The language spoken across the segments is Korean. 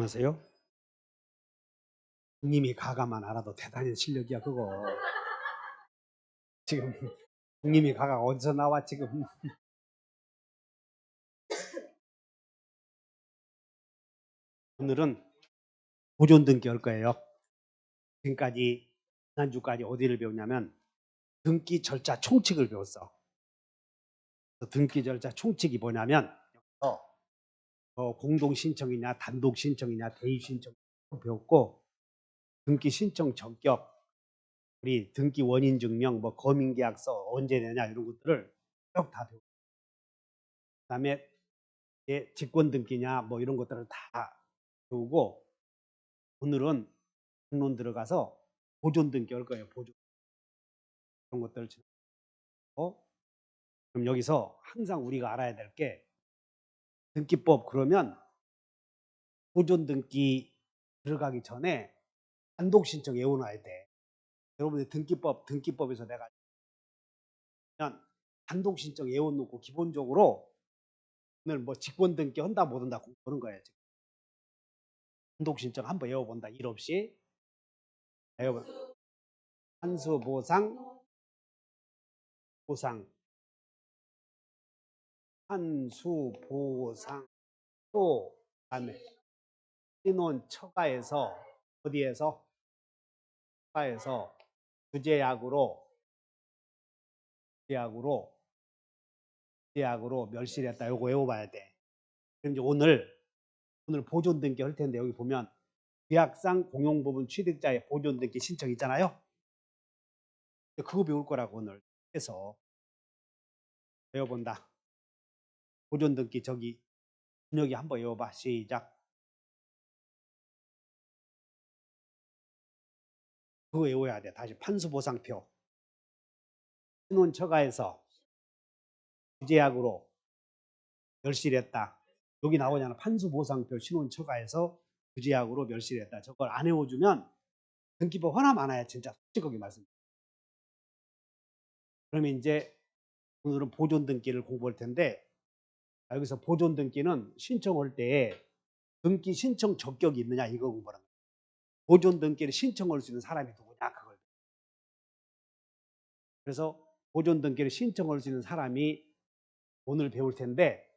안녕하세요. 님이 가가만 알아도 대단한 실력이야 그거. 지금 님이 가가 어디서 나와 지금. 오늘은 보존등기 할 거예요. 지금까지 지난주까지 어디를 배웠냐면 등기 절차 총칙을 배웠어. 등기 절차 총칙이 뭐냐면 공동 신청이냐 단독 신청이냐 대입 신청 배웠고, 등기 신청 전격, 우리 등기 원인 증명, 뭐 검인계약서 언제 내냐 이런 것들을 쭉 다 배웠고, 그다음에 직권 등기냐 뭐 이런 것들을 다 배우고, 오늘은 본론 들어가서 보존 등기 할 거예요. 보존 그런 것들을 지나고, 그럼 여기서 항상 우리가 알아야 될 게 등기법, 그러면 보존 등기 들어가기 전에 단독 신청 외워놔야 돼. 여러분들 등기법에서 내가 그냥 단독 신청 외워놓고 기본적으로 오늘 뭐 직권 등기 한다 못 한다 공부하는 거예요. 지금. 단독 신청 한번 외워본다. 일 없이 외워봐. 환수 보상 환수 보상, 또 다음에 신원 처가에서 어디에서 처가에서 주제약으로 멸실했다. 요거 외워봐야 돼. 그럼 이제 오늘 보존 등기 할 텐데, 여기 보면 계약상 공용부분 취득자의 보존 등기 신청 있잖아요. 그거 배울 거라고 오늘 해서 외워본다. 보존 등기 저기 준혁이 한번 외워봐. 시작. 그거 외워야 돼. 다시 판수보상표. 신원 처가에서 주제약으로 멸실했다. 여기 나오잖아. 판수보상표 신원 처가에서 주제약으로 멸실했다. 저걸 안 외워주면 등기법 하나 많아야 진짜 솔직하게 말씀드립니다. 그러면 이제 오늘은 보존 등기를 공부할 텐데, 여기서 보존 등기는 신청할 때 등기 신청 적격이 있느냐 이거 공부하는 거예요. 보존 등기를 신청할 수 있는 사람이 누구냐 그걸. 그래서 보존 등기를 신청할 수 있는 사람이 오늘 배울 텐데,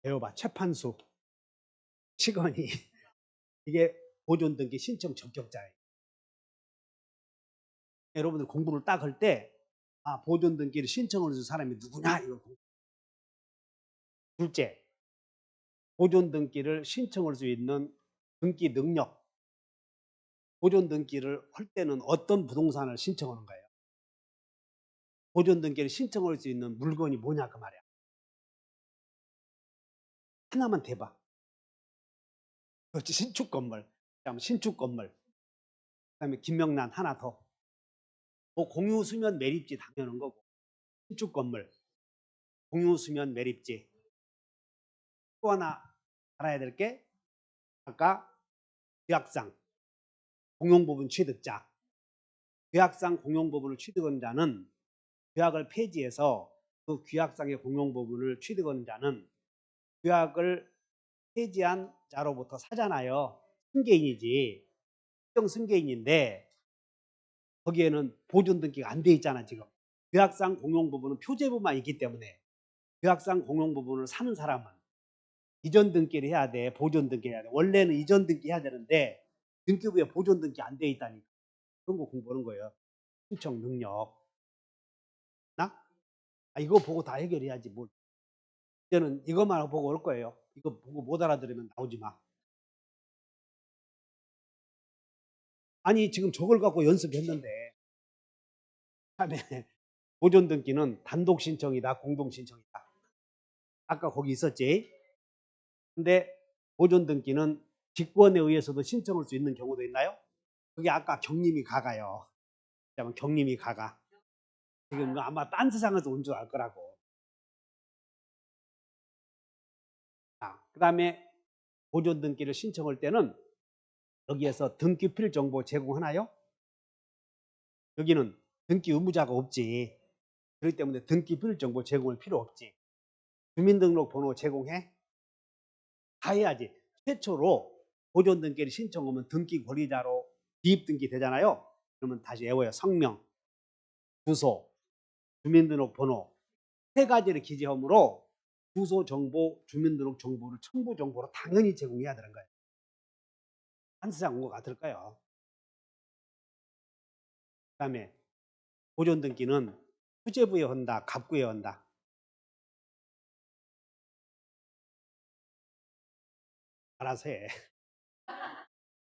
배워봐. 최판수 시건이 이게 보존 등기 신청 적격자예요. 여러분들 공부를 딱 할 때 보존 등기를 신청할 수 있는 사람이 누구냐 이걸 공부. 둘째, 보존 등기를 신청할 수 있는 등기 능력. 보존 등기를 할 때는 어떤 부동산을 신청하는 거예요? 보존 등기를 신청할 수 있는 물건이 뭐냐 그 말이야. 하나만 대봐. 그렇지. 신축 건물. 그다음에 신축 건물. 그다음에 김명란 하나 더. 뭐 공유 수면 매립지 당연한 거고. 신축 건물, 공유 수면 매립지. 또 하나 알아야 될 게 아까 계약상 공용부분 취득자. 계약상 공용부분을 취득한 자는 계약을 폐지해서 그 계약상의 공용부분을 취득한 자는 계약을 폐지한 자로부터 사잖아요. 승계인이지. 특정 승계인인데 거기에는 보존 등기가 안 돼 있잖아 지금. 계약상 공용부분은 표제부만 있기 때문에 계약상 공용부분을 사는 사람은 이전 등기를 해야 돼. 보존 등기를 해야 돼. 원래는 이전 등기 해야 되는데 등기부에 보존 등기 안 돼 있다니까. 그런 거 공부하는 거예요. 신청 능력. 이거 보고 다 해결해야지 뭘. 이제는 이것만 보고 올 거예요. 이거 보고 못 알아들으면 나오지 마. 아니 지금 저걸 갖고 연습했는데 다음에 보존 등기는 단독 신청이다 공동 신청이다. 아까 거기 있었지. 근데 보존 등기는 직권에 의해서도 신청할 수 있는 경우도 있나요? 그게 아까 경림이 가가요. 경림이 가가. 지금 아마 딴 세상에서 온 줄 알 거라고. 그 다음에 보존 등기를 신청할 때는 여기에서 등기필 정보 제공하나요? 여기는 등기 의무자가 없지. 그렇기 때문에 등기 비밀 정보 제공할 필요 없지. 주민등록번호 제공해? 다 해야지. 최초로 보존 등기를 신청하면 등기 권리자로 비입 등기 되잖아요. 그러면 다시 외워요. 성명, 주소, 주민등록번호 세 가지를 기재하므로 주소 정보, 주민등록 정보를 첨부 정보로 당연히 제공해야 되는 거예요. 한수장 온 것 같을까요? 그 다음에 보존 등기는 수재부에 한다, 갑구에 한다. 알아서 해.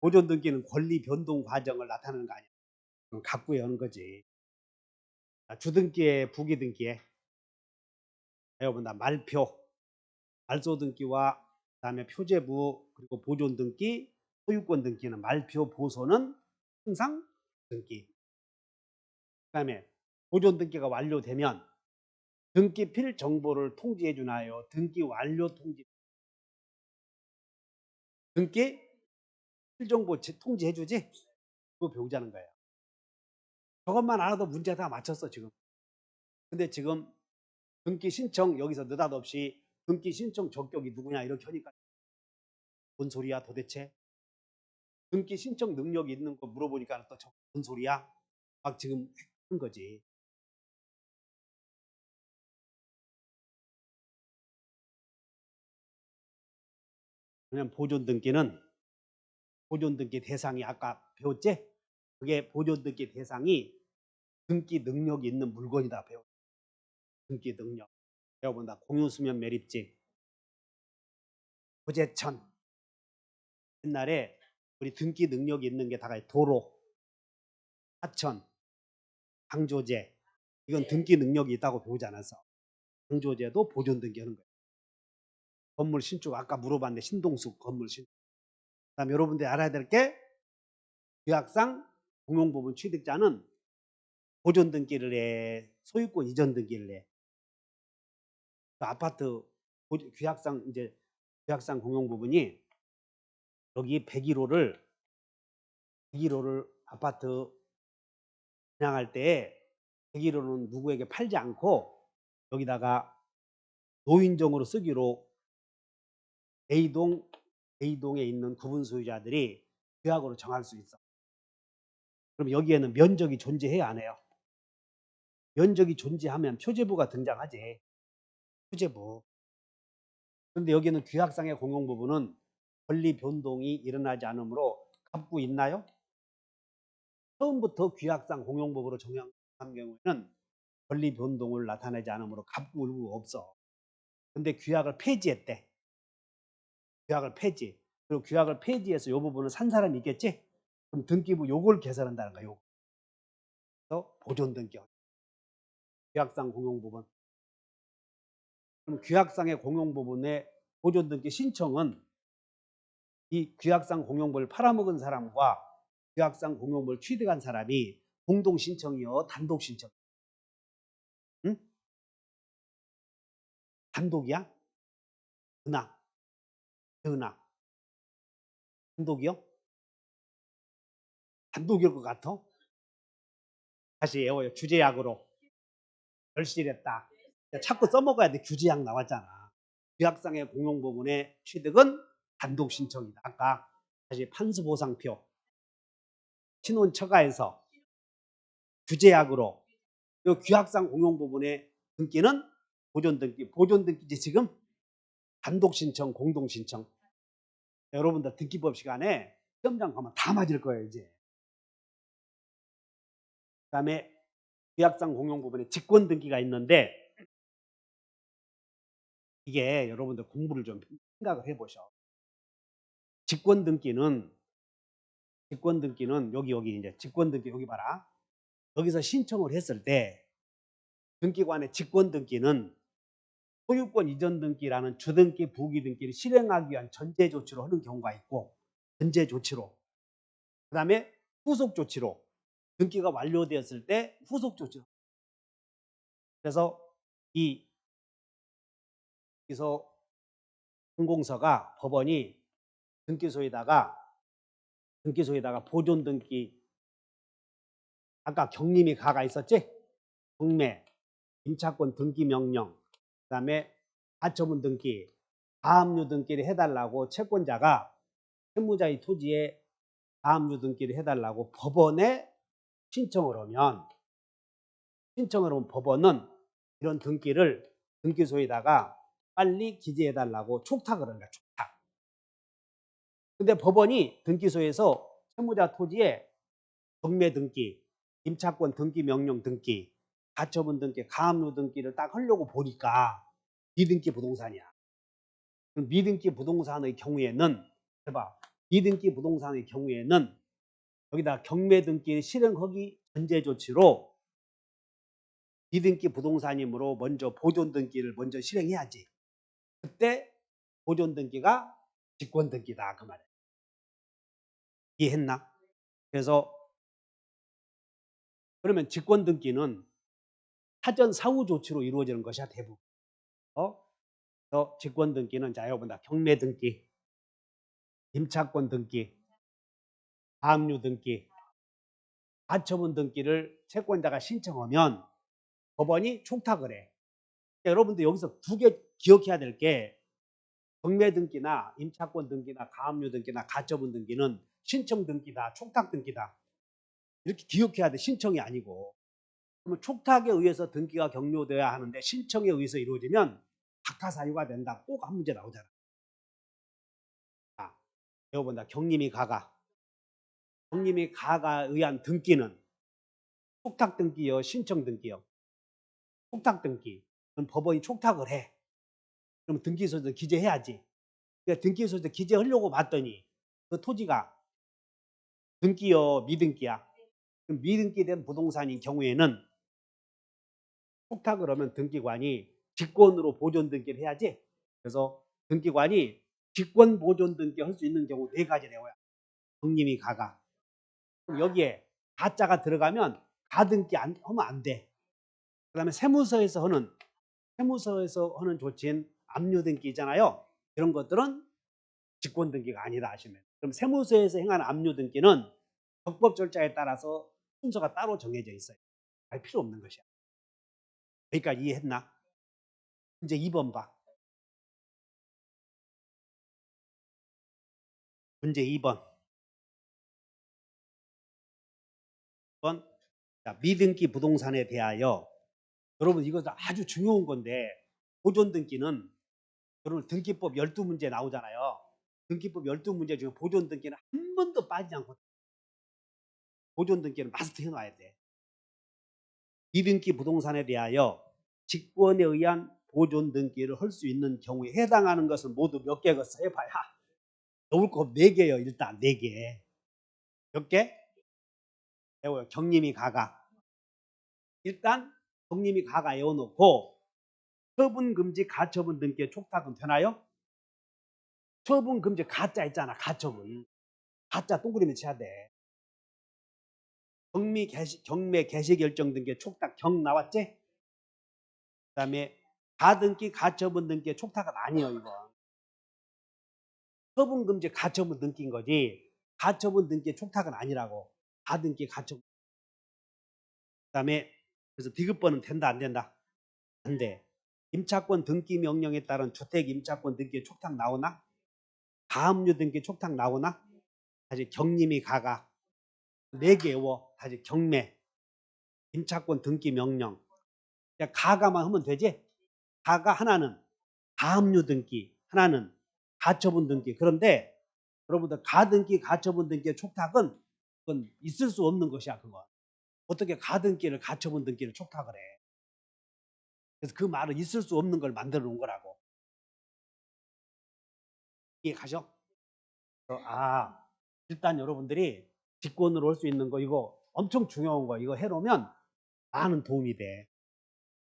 보존 등기는 권리 변동 과정을 나타내는 거 아니야. 그건 갑구에 하는 거지. 주등기에 부기등기에 배워본다. 말표, 말소 등기와 그다음에 표제부 그리고 보존 등기, 소유권 등기는 말표, 보소는 항상 등기. 그다음에 보존 등기가 완료되면 등기필 정보를 통지해 주나요? 등기 완료 통지. 등기 필 정보 통지해 주지? 그거 배우자는 거예요. 저것만 알아도 문제 다 맞췄어 지금. 근데 지금 등기 신청 여기서 느닷없이 등기 신청 적격이 누구냐 이렇게 하니까 뭔 소리야 도대체? 등기 신청 능력이 있는 거 물어보니까 또 뭔 소리야? 막 지금 하는 거지. 그냥 보존 등기 대상이 아까 배웠지? 그게 보존 등기 대상이 등기 능력이 있는 물건이다 배워. 등기 능력 배워본다. 공유수면 매립지, 부재천. 옛날에 우리 등기 능력이 있는 게 다가 도로, 하천, 방조제. 이건 등기 능력이 있다고 배우지 않았어. 방조제도 보존 등기하는 거예요. 건물 신축 아까 물어봤는데 신동숙 건물 신축. 그다음 여러분들이 알아야 될 게 규약상 공용부분 취득자는 보존 등기를 해, 소유권 이전 등기를 해. 그 아파트 규약상 이제 규약상 공용부분이 여기 101호를 아파트 분양할 때 101호는 누구에게 팔지 않고 여기다가 노인정으로 쓰기로 A동에 있는 구분 소유자들이 규약으로 정할 수 있어. 그럼 여기에는 면적이 존재해야 안 해요? 면적이 존재하면 표제부가 등장하지. 표제부. 그런데 여기는 규약상의 공용부분은 권리 변동이 일어나지 않으므로 갖고 있나요? 처음부터 규약상 공용부분으로 정한 경우에는 권리 변동을 나타내지 않으므로 갖고 의무가 없어. 근데 규약을 폐지했대. 규약을 폐지. 그리고 규약을 폐지해서 이 부분을 산 사람이 있겠지? 그럼 등기부 요걸 개설한다는 거야. 요거. 그래서 보존 등기. 규약상 공용부분. 그럼 규약상의 공용부분의 보존 등기 신청은 이 규약상 공용부를 팔아먹은 사람과 규약상 공용부를 취득한 사람이 공동 신청이요, 단독 신청? 응? 단독이야? 드나? 단독이요? 단독일 것 같아? 다시 외워요. 주제약으로 결실했다. 자꾸 써먹어야 돼. 규제약 나왔잖아. 규약상의 공용부분의 취득은 단독 신청이다. 아까 다시 판수보상표 신원 처가에서 규제약으로 이 규약상 공용부분의 등기는 보존 등기지 지금 단독 신청, 공동 신청. 여러분들 등기법 시간에 시험장 가면 다 맞을 거예요 이제. 그 다음에 규약상 공용 부분에 직권 등기가 있는데 이게 여러분들 공부를 좀 생각을 해보셔. 직권 등기는 여기 이제 직권 등기 여기 봐라. 여기서 신청을 했을 때 등기관의 직권 등기는 소유권 이전 등기라는 주등기, 부기 등기를 실행하기 위한 전제 조치로 하는 경우가 있고 전제 조치로. 그 다음에 후속 조치로 등기가 완료되었을 때 후속 조치로. 그래서 여기서 공공서가 법원이 등기소에다가 보존 등기 아까 경림이 가가 있었지? 경매 임차권 등기 명령, 그다음에 가처분 등기, 가압류 등기를 해달라고 채권자가 채무자의 토지에 가압류 등기를 해달라고 법원에 신청을 하면 법원은 이런 등기를 등기소에다가 빨리 기재해달라고 촉탁을 하는 거야. 촉탁. 근데 법원이 등기소에서 채무자 토지에 경매 등기, 임차권 등기 명령 등기, 가처분 등기, 가압류 등기를 딱 하려고 보니까 미등기 부동산이야. 그럼 미등기 부동산의 경우에는 해봐. 미등기 부동산의 경우에는 여기다 경매 등기 실행하기 전제 조치로 미등기 부동산이므로 먼저 보존 등기를 먼저 실행해야지. 그때 보존 등기가 직권 등기다 그 말이야. 이해했나? 그래서 그러면 직권 등기는 사전 사후 조치로 이루어지는 것이야 대부분. 그래서 직권 등기는 자 여러분들 경매 등기, 임차권 등기, 가압류 등기, 가처분 등기를 채권자가 신청하면 법원이 촉탁을 해. 그러니까 여러분들 여기서 두 개 기억해야 될 게 경매 등기나 임차권 등기나 가압류 등기나 가처분 등기는 신청 등기다, 촉탁 등기다. 이렇게 기억해야 돼. 신청이 아니고. 그러면 촉탁에 의해서 등기가 격려돼야 하는데 신청에 의해서 이루어지면 각하사유가 된다. 꼭 한 문제 나오잖아. 자, 배워본다. 경림이 가가. 경림이 가가에 의한 등기는 촉탁 등기요, 신청 등기요. 촉탁 등기. 그럼 법원이 촉탁을 해. 그럼 등기소에서 기재해야지. 그러니까 등기소에서 기재하려고 봤더니 그 토지가 등기요, 미등기야. 그럼 미등기된 부동산인 경우에는 촉탁을 하면 등기관이 직권으로 보존 등기를 해야지. 그래서 등기관이 직권 보존 등기 할 수 있는 경우 네 가지 내용이야. 경림이 가가. 그럼 여기에 가자가 들어가면 가등기 하면 안 돼. 그 다음에 세무서에서 하는 조치인 압류 등기잖아요. 이런 것들은 직권 등기가 아니다 하시면. 그럼 세무서에서 행하는 압류 등기는 적법 절차에 따라서 순서가 따로 정해져 있어요. 알 필요 없는 것이야. 여기까지 이해했나? 이제 2번 봐. 문제 2번. 자, 미등기 부동산에 대하여 여러분 이거 아주 중요한 건데 보존 등기는 여러분 등기법 12문제 나오잖아요. 등기법 12문제 중에 보존 등기는 한 번도 빠지지 않고 보존 등기는 마스터 해놔야 돼. 미등기 부동산에 대하여 직권에 의한 보존 등기를 할 수 있는 경우에 해당하는 것은 모두 몇 개겠어? 해봐야. 넣을 거 4개요. 일단 4개. 몇 개? 배워요. 경림이 가가. 일단 경림이 가가 외워놓고 처분금지 가처분 등기의 촉탁은 되나요? 처분금지 가짜 있잖아. 가처분. 가짜 동그라미 쳐야 돼. 경매 개시 결정 등기의 촉탁 경 나왔지? 그 다음에 가등기 가처분 등기의 촉탁은 아니에요. 이건. 처분금지 가처분 등기인 거지. 가처분 등기의 촉탁은 아니라고. 가등기 가처분. 그 다음에 그래서 디귿번은 된다 안 된다? 안 돼. 임차권 등기 명령에 따른 주택 임차권 등기의 촉탁 나오나? 가압류 등기 촉탁 나오나? 다시 경림이 가가. 4개 외워. 다시 경매, 임차권 등기 명령. 그냥 가가만 하면 되지? 가가 하나는 가압류 등기, 하나는 가처분 등기. 그런데 여러분들 가등기, 가처분 등기의 촉탁은 그건 있을 수 없는 것이야. 그건. 어떻게 가등기를 가처분 등기를 촉탁을 해. 그래서 그 말은 있을 수 없는 걸 만들어 놓은 거라고. 이해 가죠? 일단 여러분들이 직권으로 할 수 있는 거 이거 엄청 중요한 거 이거 해놓으면 많은 도움이 돼.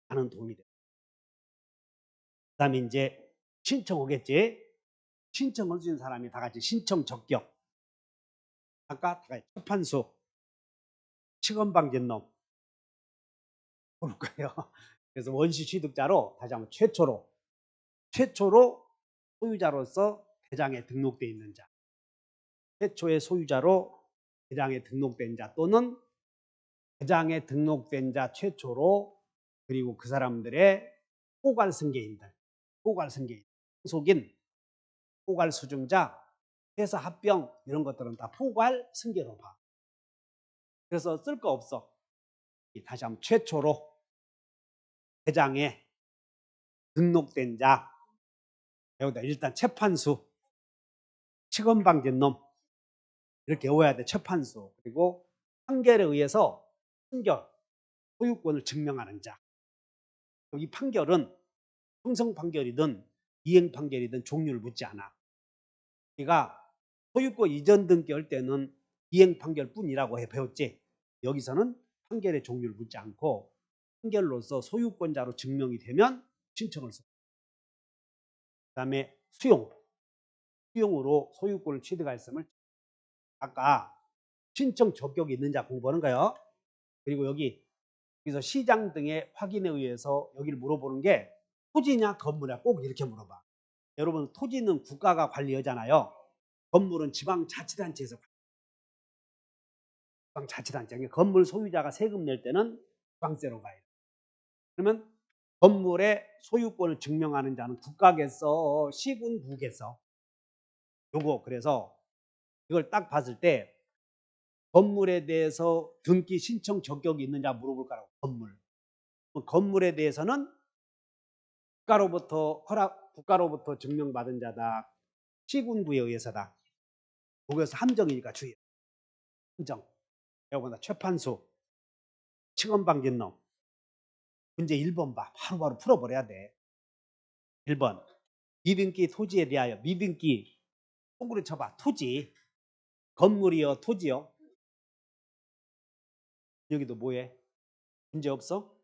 많은 도움이 돼. 그 다음에 이제 신청 오겠지? 신청할 수 있는 사람이 다 같이 신청 적격. 아까 다 같이 첫판수, 치건방진놈 볼 거예요. 그래서 원시 취득자로 다시 한번 최초로 소유자로서 대장에 등록되어 있는 자. 최초의 소유자로 대장에 등록된 자 또는 대장에 등록된 자 최초로 그리고 그 사람들의 포괄승계인들, 속인 포괄수증자, 회사 합병 이런 것들은 다 포괄승계로 봐. 그래서 쓸 거 없어. 다시 한번 최초로 대장에 등록된 자, 여기다 일단 채판수, 치검방진 놈 이렇게 외워야 돼. 채판수. 그리고 판결에 의해서 판결, 소유권을 증명하는 자. 이 판결은 형성 판결이든 이행 판결이든 종류를 묻지 않아. 우리가 소유권 이전 등기할 때는 이행 판결뿐이라고 배웠지. 여기서는 판결의 종류를 묻지 않고 판결로서 소유권자로 증명이 되면 신청을 써. 그다음에 수용으로 소유권을 취득하였음을 아까 신청 적격이 있는 자 공부하는 거예요. 그리고 여기서 시장 등의 확인에 의해서 여기를 물어보는 게 토지냐 건물이냐 꼭 이렇게 물어봐. 여러분 토지는 국가가 관리하잖아요. 건물은 지방자치단체에서 지방자치단체. 건물 소유자가 세금 낼 때는 지방세로 가요. 그러면 건물의 소유권을 증명하는 자는 국가겠어, 시군구겠어. 요거 그래서 이걸 딱 봤을 때 건물에 대해서 등기 신청 적격이 있느냐 물어볼 거라고. 건물에 대해서는 국가로부터 증명받은 자다. 시군구에 의해서다. 거기서 함정이니까 주의. 함정. 여기보다 최판수, 치검방진놈. 문제 1번 봐. 바로바로 풀어버려야 돼. 1번. 미등기 토지에 대하여. 미등기 동그랗게 쳐봐. 토지. 건물이요 토지요. 여기도 뭐해? 문제 없어?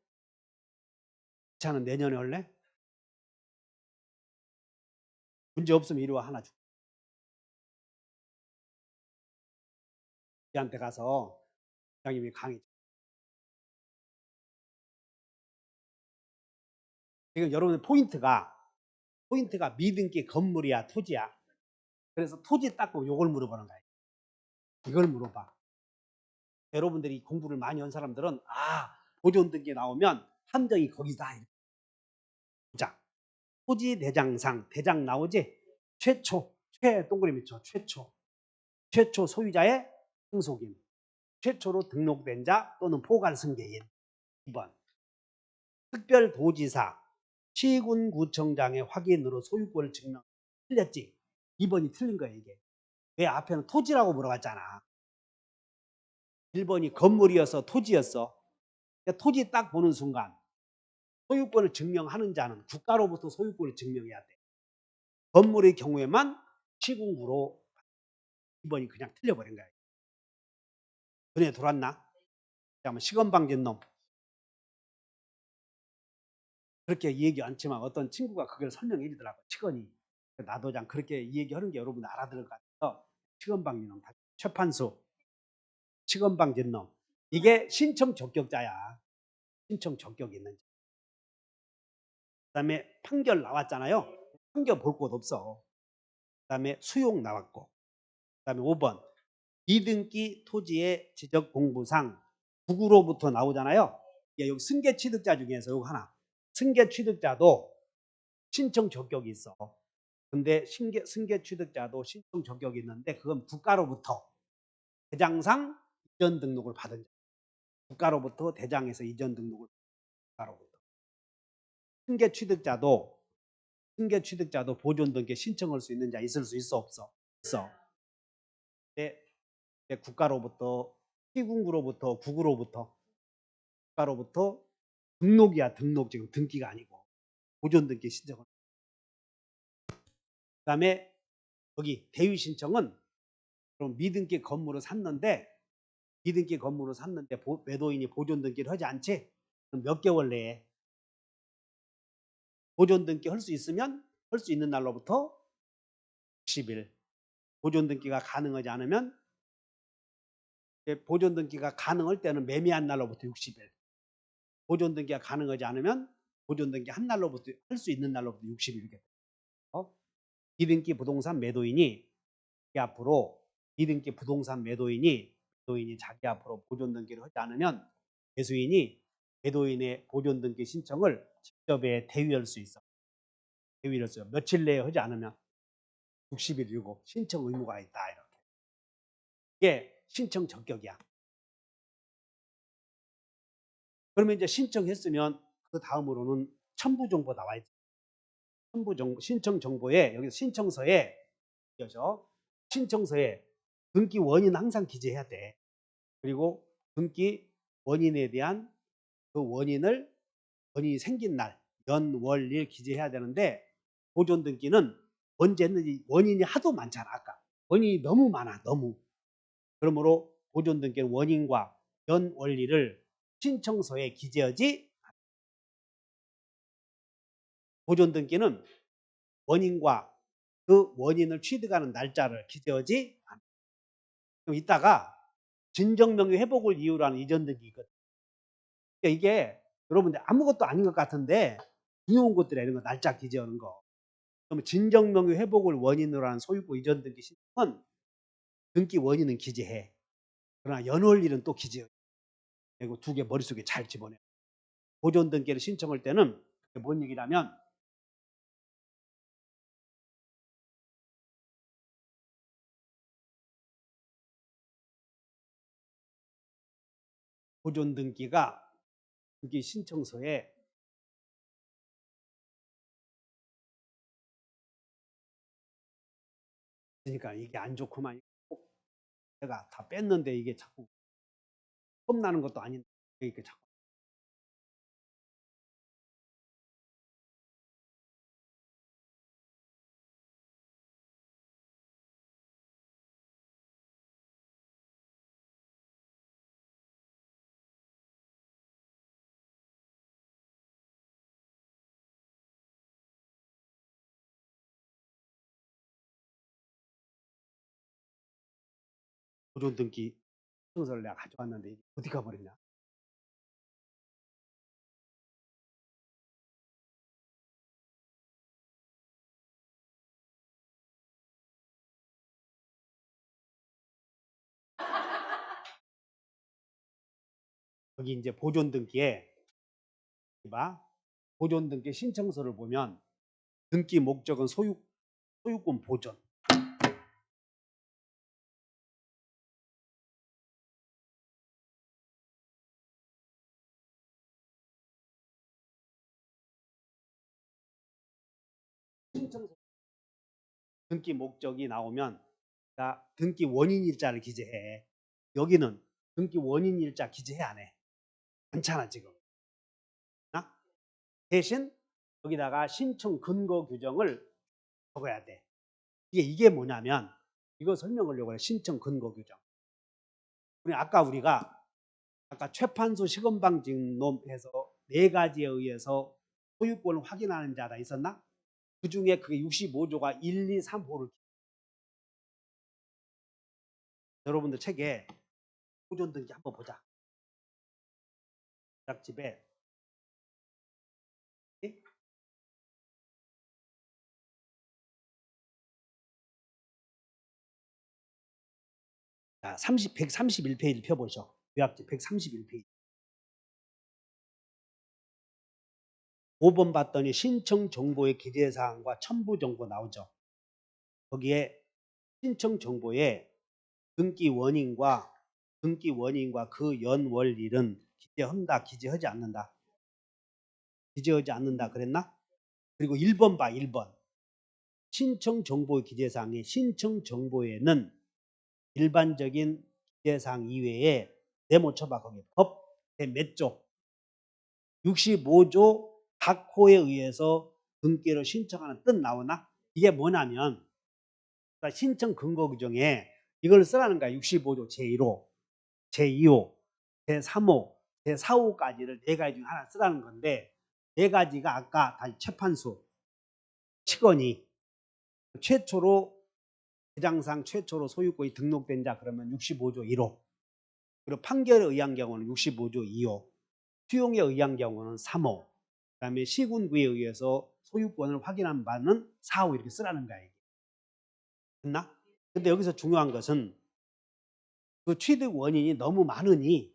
차는 내년에 할래? 문제 없으면 이리 와 하나 줘. 얘한테 가서 장님이 강의. 지금 여러분의 포인트가 미등기 건물이야 토지야. 그래서 토지 딱 보고 이걸 물어보는 거야. 이걸 물어봐. 여러분들이 공부를 많이 한 사람들은 보존 등기 나오면 함정이 거기다. 자, 토지 대장상 대장 나오지? 최 동그라미 쳐. 최초 소유자의 상속인. 최초로 등록된 자 또는 포괄승계인. 2번. 특별도지사 시군구청장의 확인으로 소유권을 증명. 틀렸지? 2번이 틀린 거야 이게. 왜 앞에는 토지라고 물어봤잖아. 1번이 건물이어서 토지였어. 그러니까 토지 딱 보는 순간 소유권을 증명하는 자는 국가로부터 소유권을 증명해야 돼. 건물의 경우에만 시군구로. 2번이 그냥 틀려버린 거야. 눈에 돌았나? 시건방진 놈. 그렇게 얘기 않지만 어떤 친구가 그걸 설명해 주더라고. 치건이. 나도 그렇게 얘기하는 게 여러분 알아들을 것 같아서 치건방진 놈. 최판수. 치건방진 놈. 이게 신청 적격자야. 신청 적격이 있는지. 그 다음에 판결 나왔잖아요. 판결 볼 곳 없어. 그 다음에 수용 나왔고. 그 다음에 5번. 미등기 토지의 지적 공부상 국으로부터 나오잖아요. 여기 승계 취득자 중에서 이거 하나. 승계 취득자도 신청 적격이 있어. 근데 승계 취득자도 신청 적격이 있는데 그건 국가로부터 대장상 이전 등록을 받은 자. 국가로부터 대장에서 이전 등록을 국가로부터. 승계 취득자도 보존 등기 신청할 수 있는 자 있을 수 있어 없어? 있어. 근데 국가로부터 시군구로부터 국으로부터 국가로부터 등록이야. 등록. 지금 등기가 아니고 보존 등기 신청을. 그다음에 여기 대유 신청은 그럼 미등기 건물을 샀는데 매도인이 보존 등기를 하지 않지? 그럼 몇 개월 내에 보존 등기 할 수 있으면 할 수 있는 날로부터 60일. 보존 등기가 가능하지 않으면 보존 등기가 가능할 때는 매매한 날로부터 60일. 보존 등기가 가능하지 않으면 보존 등기 한 날로부터 할 수 있는 날로부터 60일 이렇게. 미등기 부동산 매도인이 자기 앞으로 보존 등기를 하지 않으면 매수인이 매도인의 보존 등기 신청을 직접에 대위할 수 있어. 대위를 써요. 며칠 내에 하지 않으면 60일 이고 신청 의무가 있다. 이렇게. 이게 신청 적격이야. 그러면 이제 신청했으면 그 다음으로는 첨부 정보 나와 있죠. 첨부 정보, 신청 정보에 여기 신청서에 신청서에 등기 원인 항상 기재해야 돼. 그리고 등기 원인에 대한 그 원인이 생긴 날, 연, 월, 일 기재해야 되는데 보존 등기는 언제 했는지 원인이 하도 많잖아. 아까 원인이 너무 많아. 너무. 그러므로 보존 등기는 원인과 연, 월, 일을 신청서에 기재하지 보존 등기는 원인과 그 원인을 취득하는 날짜를 기재하지 않아. 그럼 이따가 진정명의 회복을 이유로 하는 이전 등기 있거든. 그러니까 이게 여러분들 아무것도 아닌 것 같은데 중요한 것들이야. 이런 거 날짜 기재하는 거. 그러면 진정명의 회복을 원인으로 하는 소유권 이전 등기 신청은 등기 원인은 기재해. 그러나 연월일은 또 기재해. 이거 두 개 머릿속에 잘 집어내. 보존 등기를 신청할 때는 뭔 얘기냐면 보존 등기가 등기 신청서에 그러니까 이게 안 좋구만. 내가 다 뺐는데 이게 자꾸 험나는 것도 아닌데 이렇게 자꾸 보존 등기 신청서를 내가 가져왔는데 이게 어디 가버렸냐? 여기 이제 보존 등기에 봐. 보존 등기 신청서를 보면 등기 목적은 소유권 보존. 신청서 등기 목적이 나오면 자, 등기 원인 일자를 기재해. 여기는 등기 원인 일자 기재해 안 해. 괜찮아 지금. 대신 여기다가 신청 근거 규정을 적어야 돼. 이게 뭐냐면 이거 설명하려고 해. 신청 근거 규정. 우리가 아까 최판소 시건방진놈해서 네 가지에 의해서 소유권을 확인하는 자가 있었나? 그 중에 그게 65조가 1, 2, 3호를 여러분들 책에 보존 등기 한번 보자. 작집에 131페이지 펴보죠. 요약집 131페이지. 5번 봤더니 신청 정보의 기재 사항과 첨부 정보 나오죠. 거기에 신청 정보에 등기 원인과 그 연월일은 기재한다, 기재하지 않는다. 기재하지 않는다 그랬나? 그리고 1번 봐, 1번. 신청 정보의 기재사항에 신청 정보에는 일반적인 기재사항 이외에 네모 쳐봐 거기 법 몇 조? 65조 각 호에 의해서 등기를 신청하는 뜻 나오나? 이게 뭐냐면 신청 근거 규정에 이걸 쓰라는 거야. 65조 제1호, 제2호, 제3호, 제4호까지를 네 가지 중에 하나 쓰라는 건데 네 가지가 아까 다시 재판수 시건이 최초로 대장상 최초로 소유권이 등록된 자 그러면 65조 1호 그리고 판결에 의한 경우는 65조 2호 수용에 의한 경우는 3호 그 다음에 시군구에 의해서 소유권을 확인한 바는 4호 이렇게 쓰라는 거야. 이게. 됐나? 근데 여기서 중요한 것은 그 취득 원인이 너무 많으니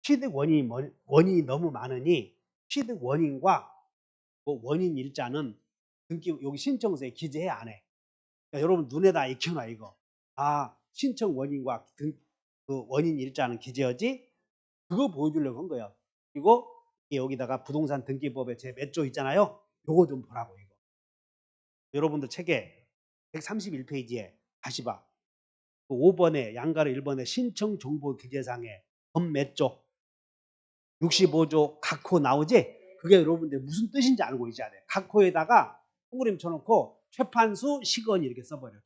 취득 원인이 너무 많으니 취득 원인과 그 원인 일자는 등기 여기 신청서에 기재해 안 해. 그러니까 여러분 눈에다 익혀놔 이거. 아 신청 원인과 그 원인 일자는 기재하지. 그거 보여주려고 한 거예요. 그리고 여기다가 부동산 등기법에 제 몇 조 있잖아요. 요거 좀 보라고 이거. 여러분들 책에 131페이지에 다시 봐. 그 5번에 양가로 1번에 신청 정보 기재상에 법 몇 조? 65조 각호 나오지? 그게 여러분들 무슨 뜻인지 알고 있어야 돼. 각호에다가 동그라미 쳐놓고 최판수 시건 이렇게 써버려.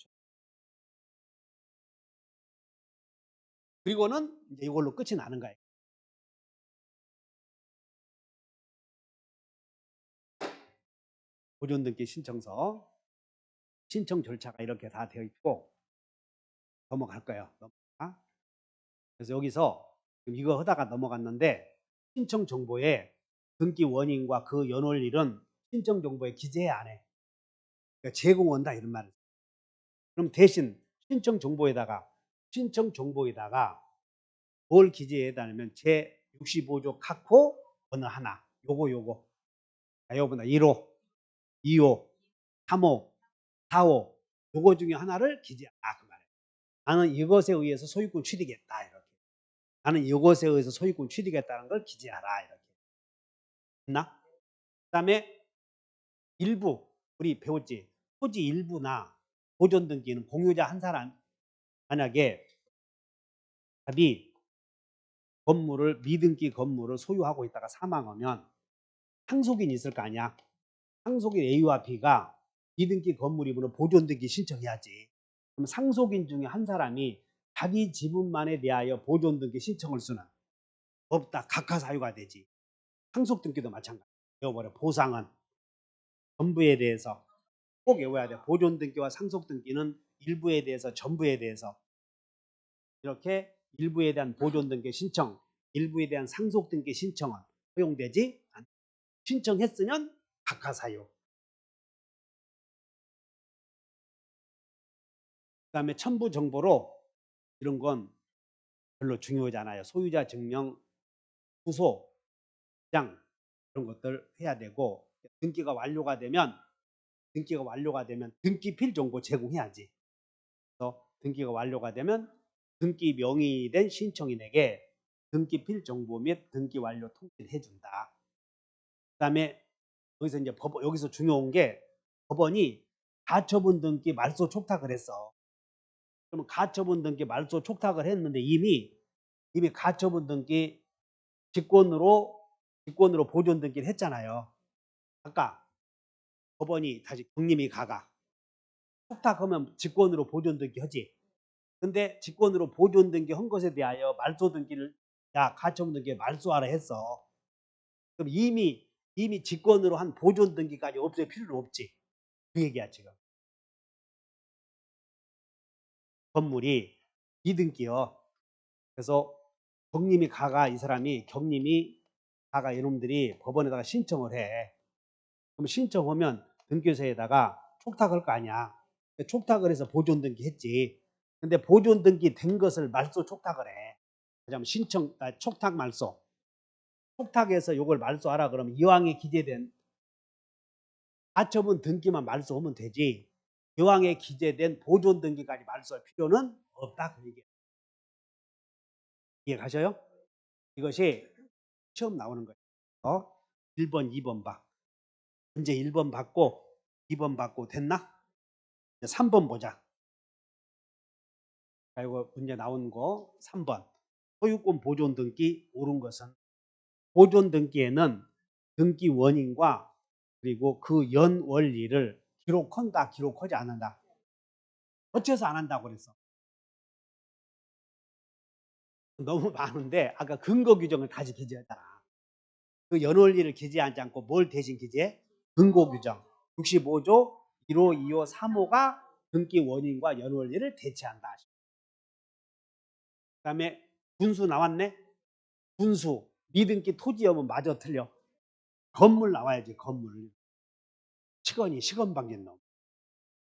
그리고는 이제 이걸로 끝이 나는 거예요. 보존등기 신청서 신청 절차가 이렇게 다 되어 있고 넘어갈 거예요. 그래서 여기서 이거 하다가 넘어갔는데 신청 정보에 등기 원인과 그 연월일은 신청 정보에 기재 안 해. 그러니까 제공한다 이런 말을. 그럼 대신 신청 정보에다가 뭘 기재해달면 제 65조 카코 어느 하나 요거 요거보다 1호, 2호, 3호, 4호 요거 중에 하나를 기재하라 그 말이에요. 나는 이것에 의해서 소유권 취득했다 이렇게. 나는 이것에 의해서 소유권 취득했다는 걸 기재하라 이렇게. 됐나? 그다음에 일부 우리 배웠지. 토지 일부나 보존 등기는 공유자 한 사람 만약에 답이 건물을 미등기 건물을 소유하고 있다가 사망하면 상속인이 있을 거 아니야. 상속인 A와 B가 미등기 건물이면 보존 등기 신청해야지. 그럼 상속인 중에 한 사람이 자기 지분만에 대하여 보존 등기 신청할 수는 없다. 각하 사유가 되지. 상속 등기도 마찬가지. 외워버려. 보상은 전부에 대해서 꼭 외워야 돼. 보존 등기와 상속 등기는 일부에 대해서 전부에 대해서 이렇게 일부에 대한 보존 등기 신청, 일부에 대한 상속 등기 신청은 허용되지 않다. 신청했으면 각하 사유. 그다음에 첨부 정보로 이런 건 별로 중요하지 않아요. 소유자 증명, 주소, 장 이런 것들 해야 되고 등기가 완료가 되면 등기필 정보 제공해야지. 그래서 등기가 완료가 되면 등기 명의된 신청인에게 등기필 정보 및 등기 완료 통지를 해준다. 그다음에 여기서 이제 여기서 중요한 게 법원이 가처분 등기 말소 촉탁을 했어. 그러면 가처분 등기 말소 촉탁을 했는데 이미 가처분 등기 직권으로 보존 등기를 했잖아요. 아까 법원이 다시 국님이 가가 촉탁하면 직권으로 보존 등기 하지. 근데 직권으로 보존 등기 한 것에 대하여 말소 등기를 가처분 등기에 말소하라 했어. 그럼 이미 직권으로 한 보존 등기까지 없앨 필요는 없지. 그 얘기야 지금. 건물이 이등기요. 그래서 경림이 가가 이 사람이 경림이 가가 이놈들이 법원에다가 신청을 해. 그럼 신청하면 등기소에다가 촉탁할 거 아니야. 촉탁을 해서 보존 등기 했지. 근데 보존 등기 된 것을 말소 촉탁을 해. 그러면 촉탁 말소. 촉탁해서 이걸 말소하라 그러면 이왕에 기재된 가처분 등기만 말소하면 되지. 이왕에 기재된 보존 등기까지 말소할 필요는 없다 그 얘기예요. 이해 가셔요? 이것이 시험 나오는 거예요. 1번, 2번 봐. 이제 1번 받고 2번 받고 됐나? 3번 보자. 자, 이거 문제 나온 거 3번. 소유권 보존 등기 옳은 것은 보존 등기에는 등기 원인과 그리고 그 연월일을 기록한다, 기록하지 않는다. 어째서 안 한다고 그랬어? 너무 많은데 아까 근거 규정을 다시 기재했잖아. 그 연월일을 기재하지 않고 뭘 대신 기재해? 근거 규정. 65조 1호, 2호, 3호가 등기 원인과 연월일을 대체한다. 그 다음에 분수 나왔네? 분수. 미등기 토지여면 마저 틀려. 건물 나와야지 건물. 시건 방진 놈.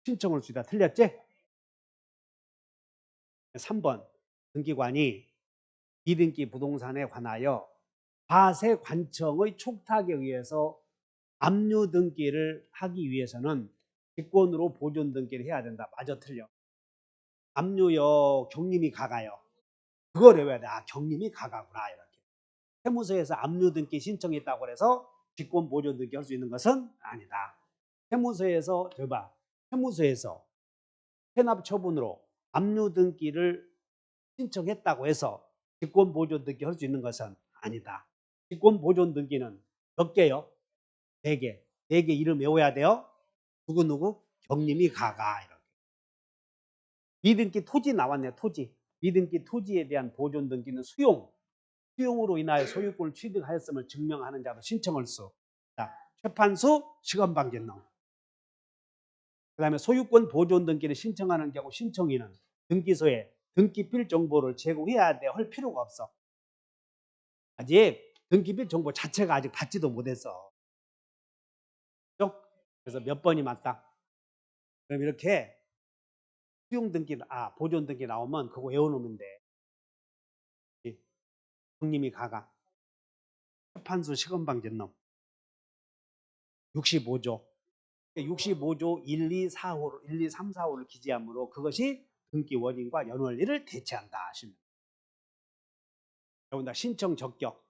신청을 주다 틀렸지? 3번 등기관이 비등기 부동산에 관하여 과세 관청의 촉탁에 의해서 압류 등기를 하기 위해서는 직권으로 보존 등기를 해야 된다. 맞아 틀려? 압류요 경림이 가가요. 그걸 외워야 돼. 아, 경림이 가가구나 이렇게. 세무서에서 압류 등기 신청했다고 해서 직권 보존 등기 할 수 있는 것은 아니다. 세무서에서 저봐, 세무서에서 체납 처분으로 압류 등기를 신청했다고 해서 직권 보존 등기 할 수 있는 것은 아니다. 직권 보존 등기는 몇 개요? 4개. 4개 이름 외워야 돼요. 누구? 경림이 가가. 이렇게. 미등기 토지 나왔네. 토지. 미등기 토지에 대한 보존 등기는 수용으로 인하여 소유권을 취득하였음을 증명하는 자도 신청할 수 있다. 최판수 시건방진능. 그 다음에 소유권 보존 등기를 신청하는 경우 신청인은 등기소에 등기필 정보를 제공해야 돼. 할 필요가 없어. 아직 등기필 정보 자체가 아직 받지도 못했어. 그래서 몇 번이 맞다. 그럼 이렇게 수용 등기, 보존 등기 나오면 그거 외워놓으면 돼. 형님이 가가. 판수 시건방진놈. 65조. 65조 1, 2, 4호, 1, 2, 3, 4호를 기재하므로 그것이 등기 원인과 연원리를 대체한다 하시면. 여러분들 신청 적격.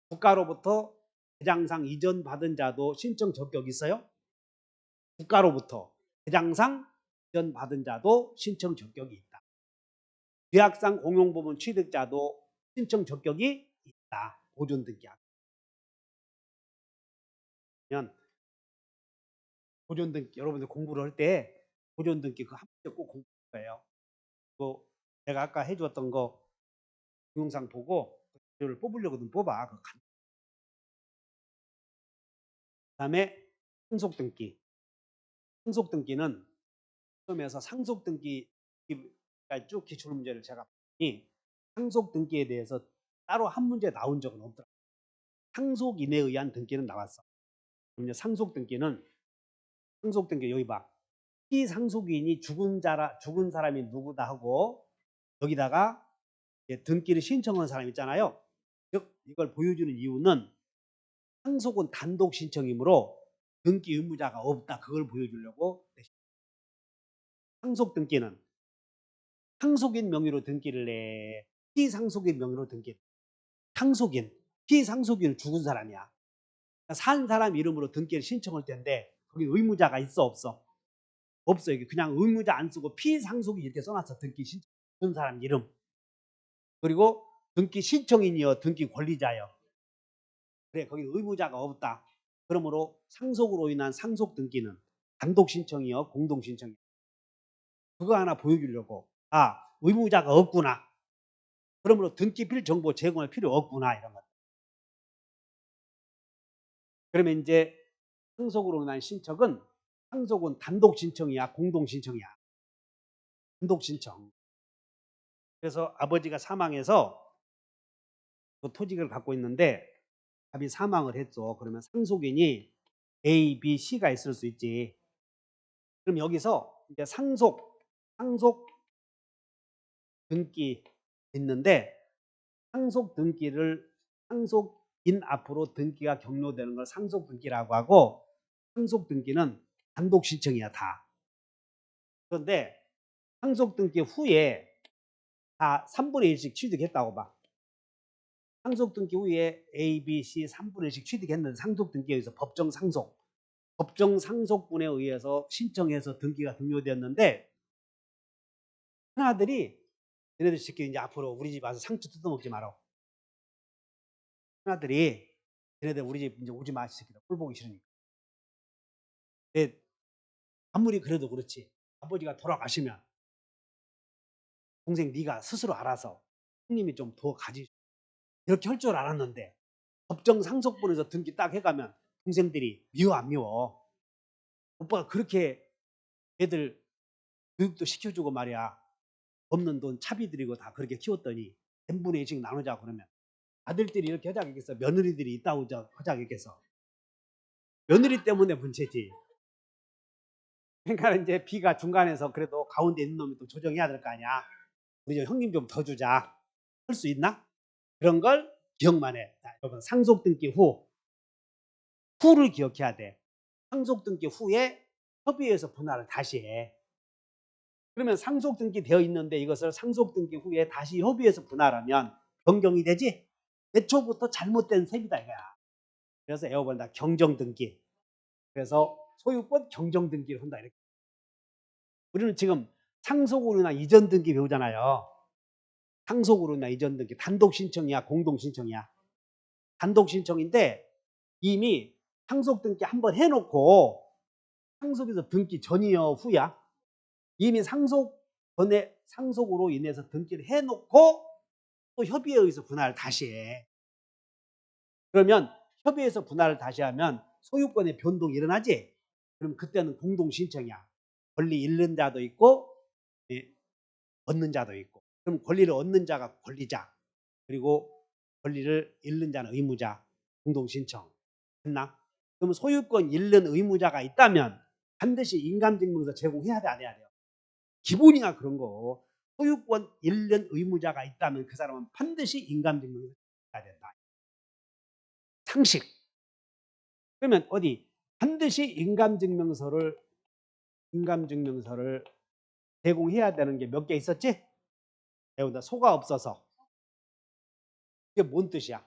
국가로부터 대장상 이전 받은 자도 신청 적격 있어요? 국가로부터 대장상 이전 받은 자도 신청 적격이 있다. 계약상 공용부문 취득자도 신청 적격이 있다. 보존 등기하면. 보존 등기 여러분들 공부를 할 때 보존 등기 그 한 문제 꼭 공부할 거예요. 그 내가 아까 해주었던 거 동영상 보고 를 뽑으려고든 뽑아. 그다음에 상속 등기. 상속 등기는 시험에서 상속 등기까지 쭉 기출 문제를 제가 봤더니 상속 등기에 대해서 따로 한 문제 나온 적은 없더라. 상속인에 의한 등기는 나왔어. 그럼 상속 등기는 상속 등기 여기 봐. 피상속인이 죽은 사람이 누구다 하고 여기다가 등기를 신청한 사람 있잖아요. 즉 이걸 보여주는 이유는 상속은 단독 신청이므로 등기 의무자가 없다. 그걸 보여주려고. 상속 등기는 상속인 명의로 등기를 내. 피상속인 명의로 등기를. 상속인, 피상속인은 죽은 사람이야. 산 사람 이름으로 등기를 신청할 텐데 거기 의무자가 있어 없어? 없어. 여기 그냥 의무자 안 쓰고 피상속인 이렇게 써놨어. 등기 신청. 죽은 사람 이름. 그리고 등기 신청인이여 등기 권리자여. 그래 거기 의무자가 없다. 그러므로 상속으로 인한 상속 등기는 단독 신청이여 공동 신청이여. 그거 하나 보여주려고. 의무자가 없구나. 그러므로 등기필 정보 제공할 필요 없구나 이런 것. 그러면 이제 상속으로 인한 신청은 상속은 단독 신청이야 공동 신청이야. 단독 신청. 그래서 아버지가 사망해서 그 토지를 갖고 있는데 답이 사망을 했죠. 그러면 상속인이 A, B, C가 있을 수 있지. 그럼 여기서 이제 상속 등기 있는데 상속 등기를 상속인 앞으로 등기가 격려되는 걸 상속 등기라고 하고 상속 등기는 단독 신청이야 다. 그런데 상속 등기 후에 다 3분의 1씩 취득했다고 봐. 상속 등기 후에 A, B, C 3분의 1씩 취득했는데 상속 등기에 의해서 법정 상속분에 의해서 신청해서 등기가 격려되었는데 큰아들이 얘네들 시키 이제 앞으로 우리 집 와서 상추 뜯어먹지 마라. 큰아들이 얘네들 우리 집 이제 오지 마 시키다. 꼴 보기 싫으니까. 근데 아무리 그래도 그렇지. 아버지가 돌아가시면 동생 네가 스스로 알아서 형님이 좀 더 가지. 이렇게 할 줄 알았는데 법정 상속분에서 등기 딱 해가면 동생들이 미워 안 미워. 오빠가 그렇게 애들 교육도 시켜주고 말이야. 없는 돈 차비 드리고 다 그렇게 키웠더니 n분의 1씩 나누자 그러면 아들들이 이렇게 하자겠어. 며느리들이 있다고 하자겠어. 며느리 때문에 문제지. 그러니까 이제 B가 중간에서 그래도 가운데 있는 놈이 또 조정해야 될 거 아니야. 우리 저 형님 좀 더 주자. 할 수 있나? 그런 걸 기억만 해. 자, 여러분 상속 등기 후를 기억해야 돼. 상속 등기 후에 협의회에서 분할을 다시 해. 그러면 상속 등기 되어 있는데 이것을 상속 등기 후에 다시 협의해서 분할하면 변경이 되지? 애초부터 잘못된 셈이다 이거야. 그래서 에어번다 경정 등기. 그래서 소유권 경정 등기를 한다 이렇게. 우리는 지금 상속으로나 이전 등기 배우잖아요. 상속으로나 이전 등기 단독 신청이야, 공동 신청이야? 단독 신청인데 이미 상속 등기 한번 해놓고 상속에서 등기 전이여 후야. 이미 상속으로 인해서 등기를 해놓고 또 협의에 의해서 분할을 다시 해. 그러면 협의에서 분할을 다시 하면 소유권의 변동이 일어나지? 그럼 그때는 공동신청이야. 권리 잃는 자도 있고 얻는 자도 있고. 그럼 권리를 얻는 자가 권리자, 그리고 권리를 잃는 자는 의무자, 공동신청. 됐나? 그럼 소유권 잃는 의무자가 있다면 반드시 인감증명서 제공해야 돼, 안 해야 돼요? 기본이야 그런 거. 소유권 잃는 의무자가 있다면 그 사람은 반드시 인감증명서 해야 된다. 상식. 그러면 어디 반드시 인감증명서를 제공해야 되는 게 몇 개 있었지? 배운다. 소가 없어서. 이게 뭔 뜻이야?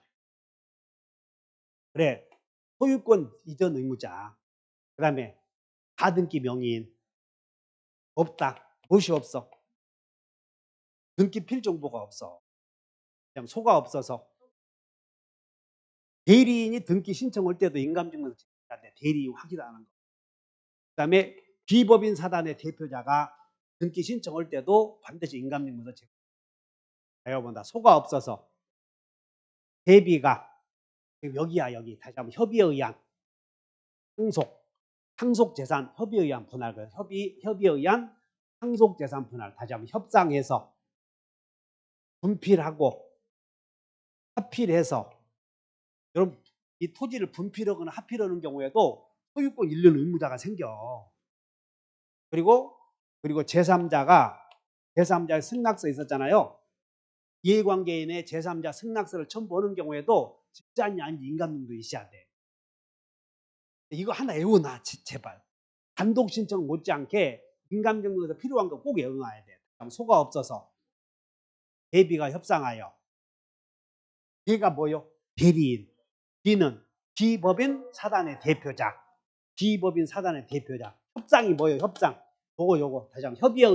그래, 소유권 이전 의무자, 그 다음에 가등기 명의인 없다. 무엇이 없어? 등기 필정보가 없어. 그냥 소가 없어서. 대리인이 등기 신청할 때도 인감증명서 제공해야 돼. 대리인 확인하는 거. 그 다음에 비법인 사단의 대표자가 등기 신청할 때도 반드시 인감증명서 제공. 배워본다. 소가 없어서. 대비가 여기야 여기. 다시 한번 협의에 의한 상속재산 협의에 의한 분할. 협의에 의한 상속재산 분할. 다시 한번 협상해서 분필하고 합필해서. 여러분 이 토지를 분필하거나 합필하는 경우에도 소유권 잃는 의무자가 생겨. 그리고 제3자의 승낙서 있었잖아요. 이해관계인의 제3자 승낙서를 첨부하는 경우에도 집자인이 아닌지 인감증도 있어야 돼. 이거 하나 외워놔 제발. 단독 신청 못지않게 인감증명에서 필요한 거 꼭 외워놔야 돼. 소가 없어서 대비가 협상하여. B가 뭐요? 대리인. B는 비법인 사단의 대표자. 비법인 사단의 대표자. 협상이 뭐예요? 협상. 요거 다시 한번 협의에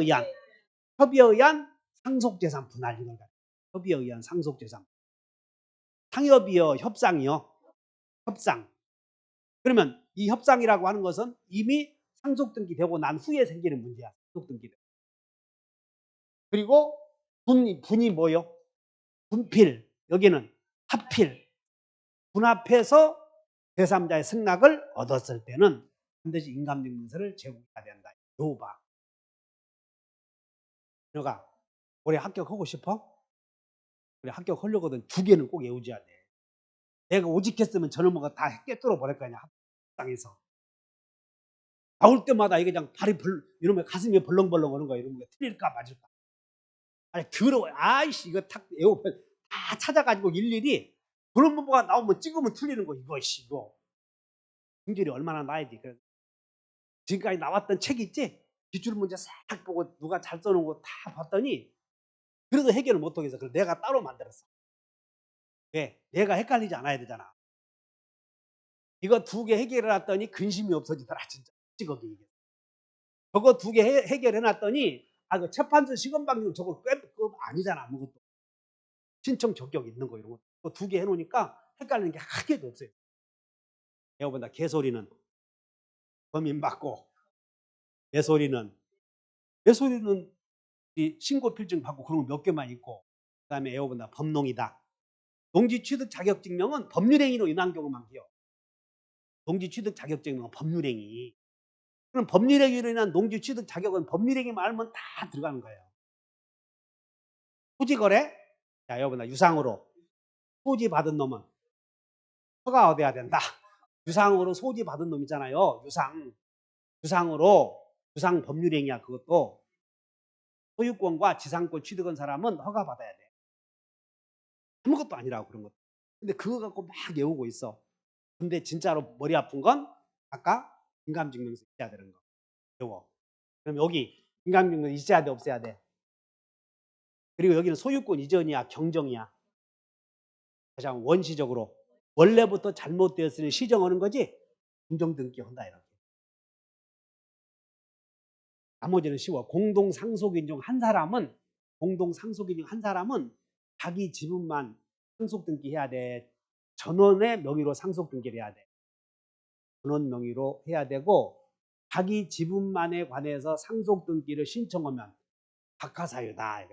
의한 상속재산 분할. 이건 협의에 의한 상속재산. 상협이요, 협상이요? 협상. 그러면 이 협상이라고 하는 것은 이미 상속등기되고 난 후에 생기는 문제야. 상속등기는. 그리고 분이 뭐요? 분필. 여기는 합필. 분합해서 제3자의 승낙을 얻었을 때는 반드시 인감증명서를 제공해야 된다. 요 봐. 너가 올해 합격하고 싶어? 그래, 합격하려거든 2개는 꼭 외우셔야 돼. 내가 오직했으면 저놈가 다 깨뚫어 버릴 거 아니야. 합당에서. 나올 때마다 이게 그냥 이러면 가슴이 벌렁벌렁 하는 거야. 이러면 틀릴까 맞을까. 아니 더러워. 아이씨 이거 탁 외우면 다 찾아가지고 일일이 그런 문제가 나오면 찍으면 틀리는 거 이거씨 이거. 성질이 얼마나 나야지. 지금까지 나왔던 책 있지? 기출 문제 싹 보고 누가 잘 써놓은 거 다 봤더니 그래도 해결을 못하겠어. 그래서 내가 따로 만들었어. 왜? 내가 헷갈리지 않아야 되잖아. 이거 2개 해결해놨더니 근심이 없어지더라. 진짜 찍어기 이게. 저거 2개 해결해놨더니 그 재판소 시간방송 저거 그거 아니잖아. 아무것도. 신청 적격 있는 거 이런 거. 2개 해놓으니까 헷갈리는 게 하나도 없어요. 여러분들 개소리는 범인 받고 매소리는 신고 필증 받고 그런 거 몇 개만 있고 그다음에 에어본다 법농이다. 농지 취득 자격 증명은 법률행위로 인한 경우만 기요. 농지 취득 자격 증명은 법률행위. 그럼 법률행위로 인한 농지 취득 자격은 법률행위 말면 다 들어가는 거예요. 토지거래? 자, 여러분들 유상으로 소지 받은 놈은 허가 얻어야 된다. 유상으로 소지 받은 놈 있잖아요. 유상 법률행위야. 그것도 소유권과 지상권 취득한 사람은 허가 받아야 돼. 아무것도 아니라고 그런 것. 근데 그거 갖고 막 외우고 있어. 근데 진짜로 머리 아픈 건 아까 인감증명서 있어야 되는 거 외워. 그럼 여기 인감증명서 있어야 돼, 없어야 돼? 그리고 여기는 소유권 이전이야, 경정이야? 가장 원시적으로 원래부터 잘못되었으니 시정하는 거지. 공정등기 한다 이렇게. 나머지는 쉬워. 공동상속인 중 한 사람은 자기 지분만 상속등기해야 돼. 전원의 명의로 상속등기를 해야 돼. 전원 명의로 해야 되고 자기 지분만에 관해서 상속등기를 신청하면 각하사유다.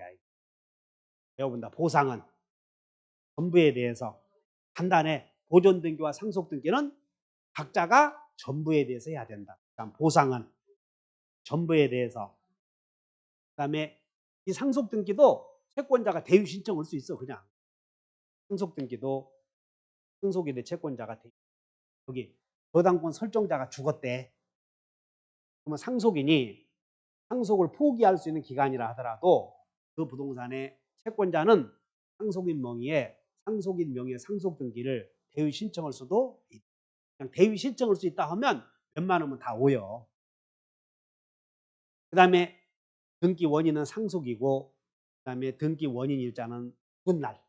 배워본다. 보상은 전부에 대해서 간단해. 보존등기와 상속등기는 각자가 전부에 대해서 해야 된다. 그다음 보상은 전부에 대해서. 그다음에 이 상속등기도 채권자가 대유 신청할 수 있어. 그냥 상속등기도 상속이 돼 채권자가 대유. 여기 저당권 설정자가 죽었대. 그러면 상속인이 상속을 포기할 수 있는 기간이라 하더라도 그 부동산의 채권자는 상속인 명의의 상속등기를 대유 신청할 수도 있다. 그냥 대유 신청할 수 있다 하면 웬만하면 다 오요. 그 다음에 등기 원인은 상속이고 그 다음에 등기 원인 일자는 죽은 날,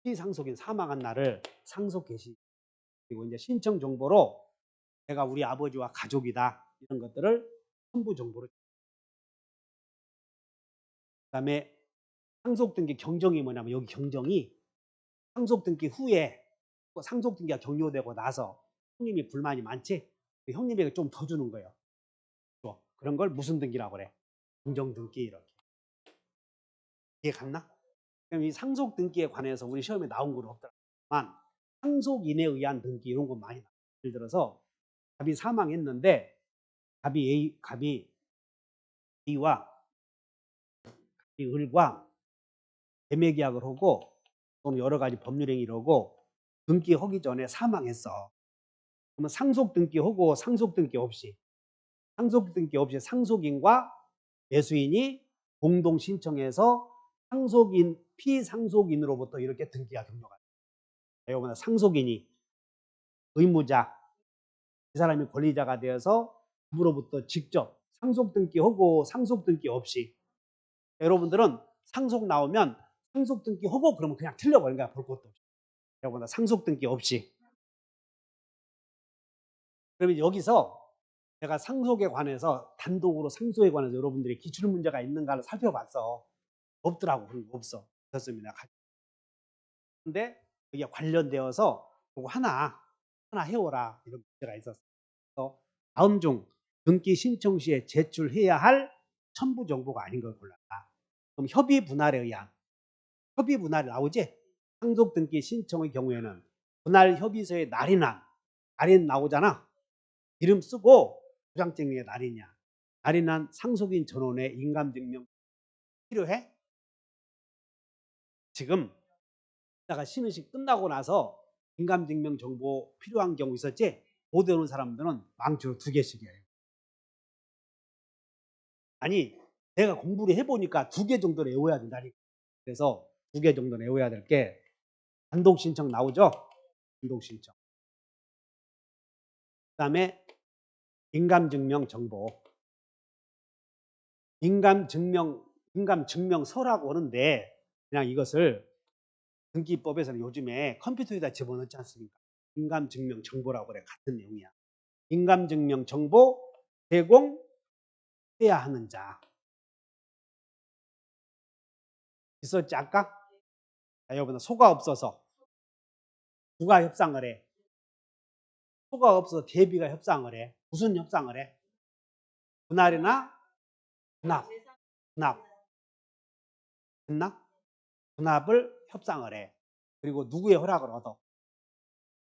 피상속인 사망한 날을 상속 개시. 그리고 이제 신청 정보로 내가 우리 아버지와 가족이다 이런 것들을 첨부 정보로. 그다음에 상속등기 경정이 뭐냐면 여기 경정이 상속등기 후에 상속등기가 종료되고 나서 형님이 불만이 많지? 형님에게 좀 더 주는 거예요. 그런 걸 무슨 등기라고 그래? 경정등기 이렇게. 이해 갔나? 그럼 이 상속등기에 관해서 우리 시험에 나온 건 없더라만 상속인에 의한 등기 이런 거 많이 나와요. 예를 들어서 갑이 사망했는데 갑이 A와 을과 매매계약을 하고 또는 여러 가지 법률행위를 하고 등기하기 전에 사망했어. 그러면 상속등기하고 상속등기 없이 상속인과 매수인이 공동 신청해서 상속인 피상속인으로부터 이렇게 등기가 경로가 돼요. 이거보다 상속인이 의무자 이 사람이 권리자가 되어서 부로부터 직접 상속등기하고 상속등기 없이. 여러분들은 상속 나오면 상속등기하고 그러면 그냥 틀려버린 거야. 볼 것도 없이. 여러분들 상속등기 없이. 그러면 여기서 내가 상속에 관해서 단독으로 상속에 관해서 여러분들이 기출문제가 있는가를 살펴봤어. 없더라고. 그런 거 없어. 없었습니다. 근데 여기에 관련되어서 그거 하나 해오라 이런 문제가 있었어. 그래서 다음 중 등기 신청 시에 제출해야 할 첨부 정보가 아닌 걸 골랐다. 그럼 협의 분할에 의한 협의 분할이 나오지? 상속 등기 신청의 경우에는 분할 협의서의 날인한 나오잖아. 이름 쓰고 부장증명의 날이냐. 날인한 상속인 전원의 인감증명 필요해? 지금 이따가 신의식 끝나고 나서 인감증명 정보 필요한 경우 있었지? 못 외우는 사람들은 망치로 2개씩이에요. 아니 내가 공부를 해보니까 2개 정도는 외워야 된다니까. 그래서 2개 정도는 외워야 될 게 단독 신청 나오죠? 단독 신청. 그 다음에 인감증명 정보. 인감증명서라고 하는데 그냥 이것을 등기법에서는 요즘에 컴퓨터에다 집어넣지 않습니까? 인감증명 정보라고 그래. 같은 내용이야. 인감증명 정보 제공해야 하는 자. 있었지 아까? 자, 여러분 소가 없어서 누가 협상을 해? 소가 없어서 대비가 협상을 해. 무슨 협상을 해? 분할이나 분합. 됐나? 분합을 협상을 해. 그리고 누구의 허락을 얻어?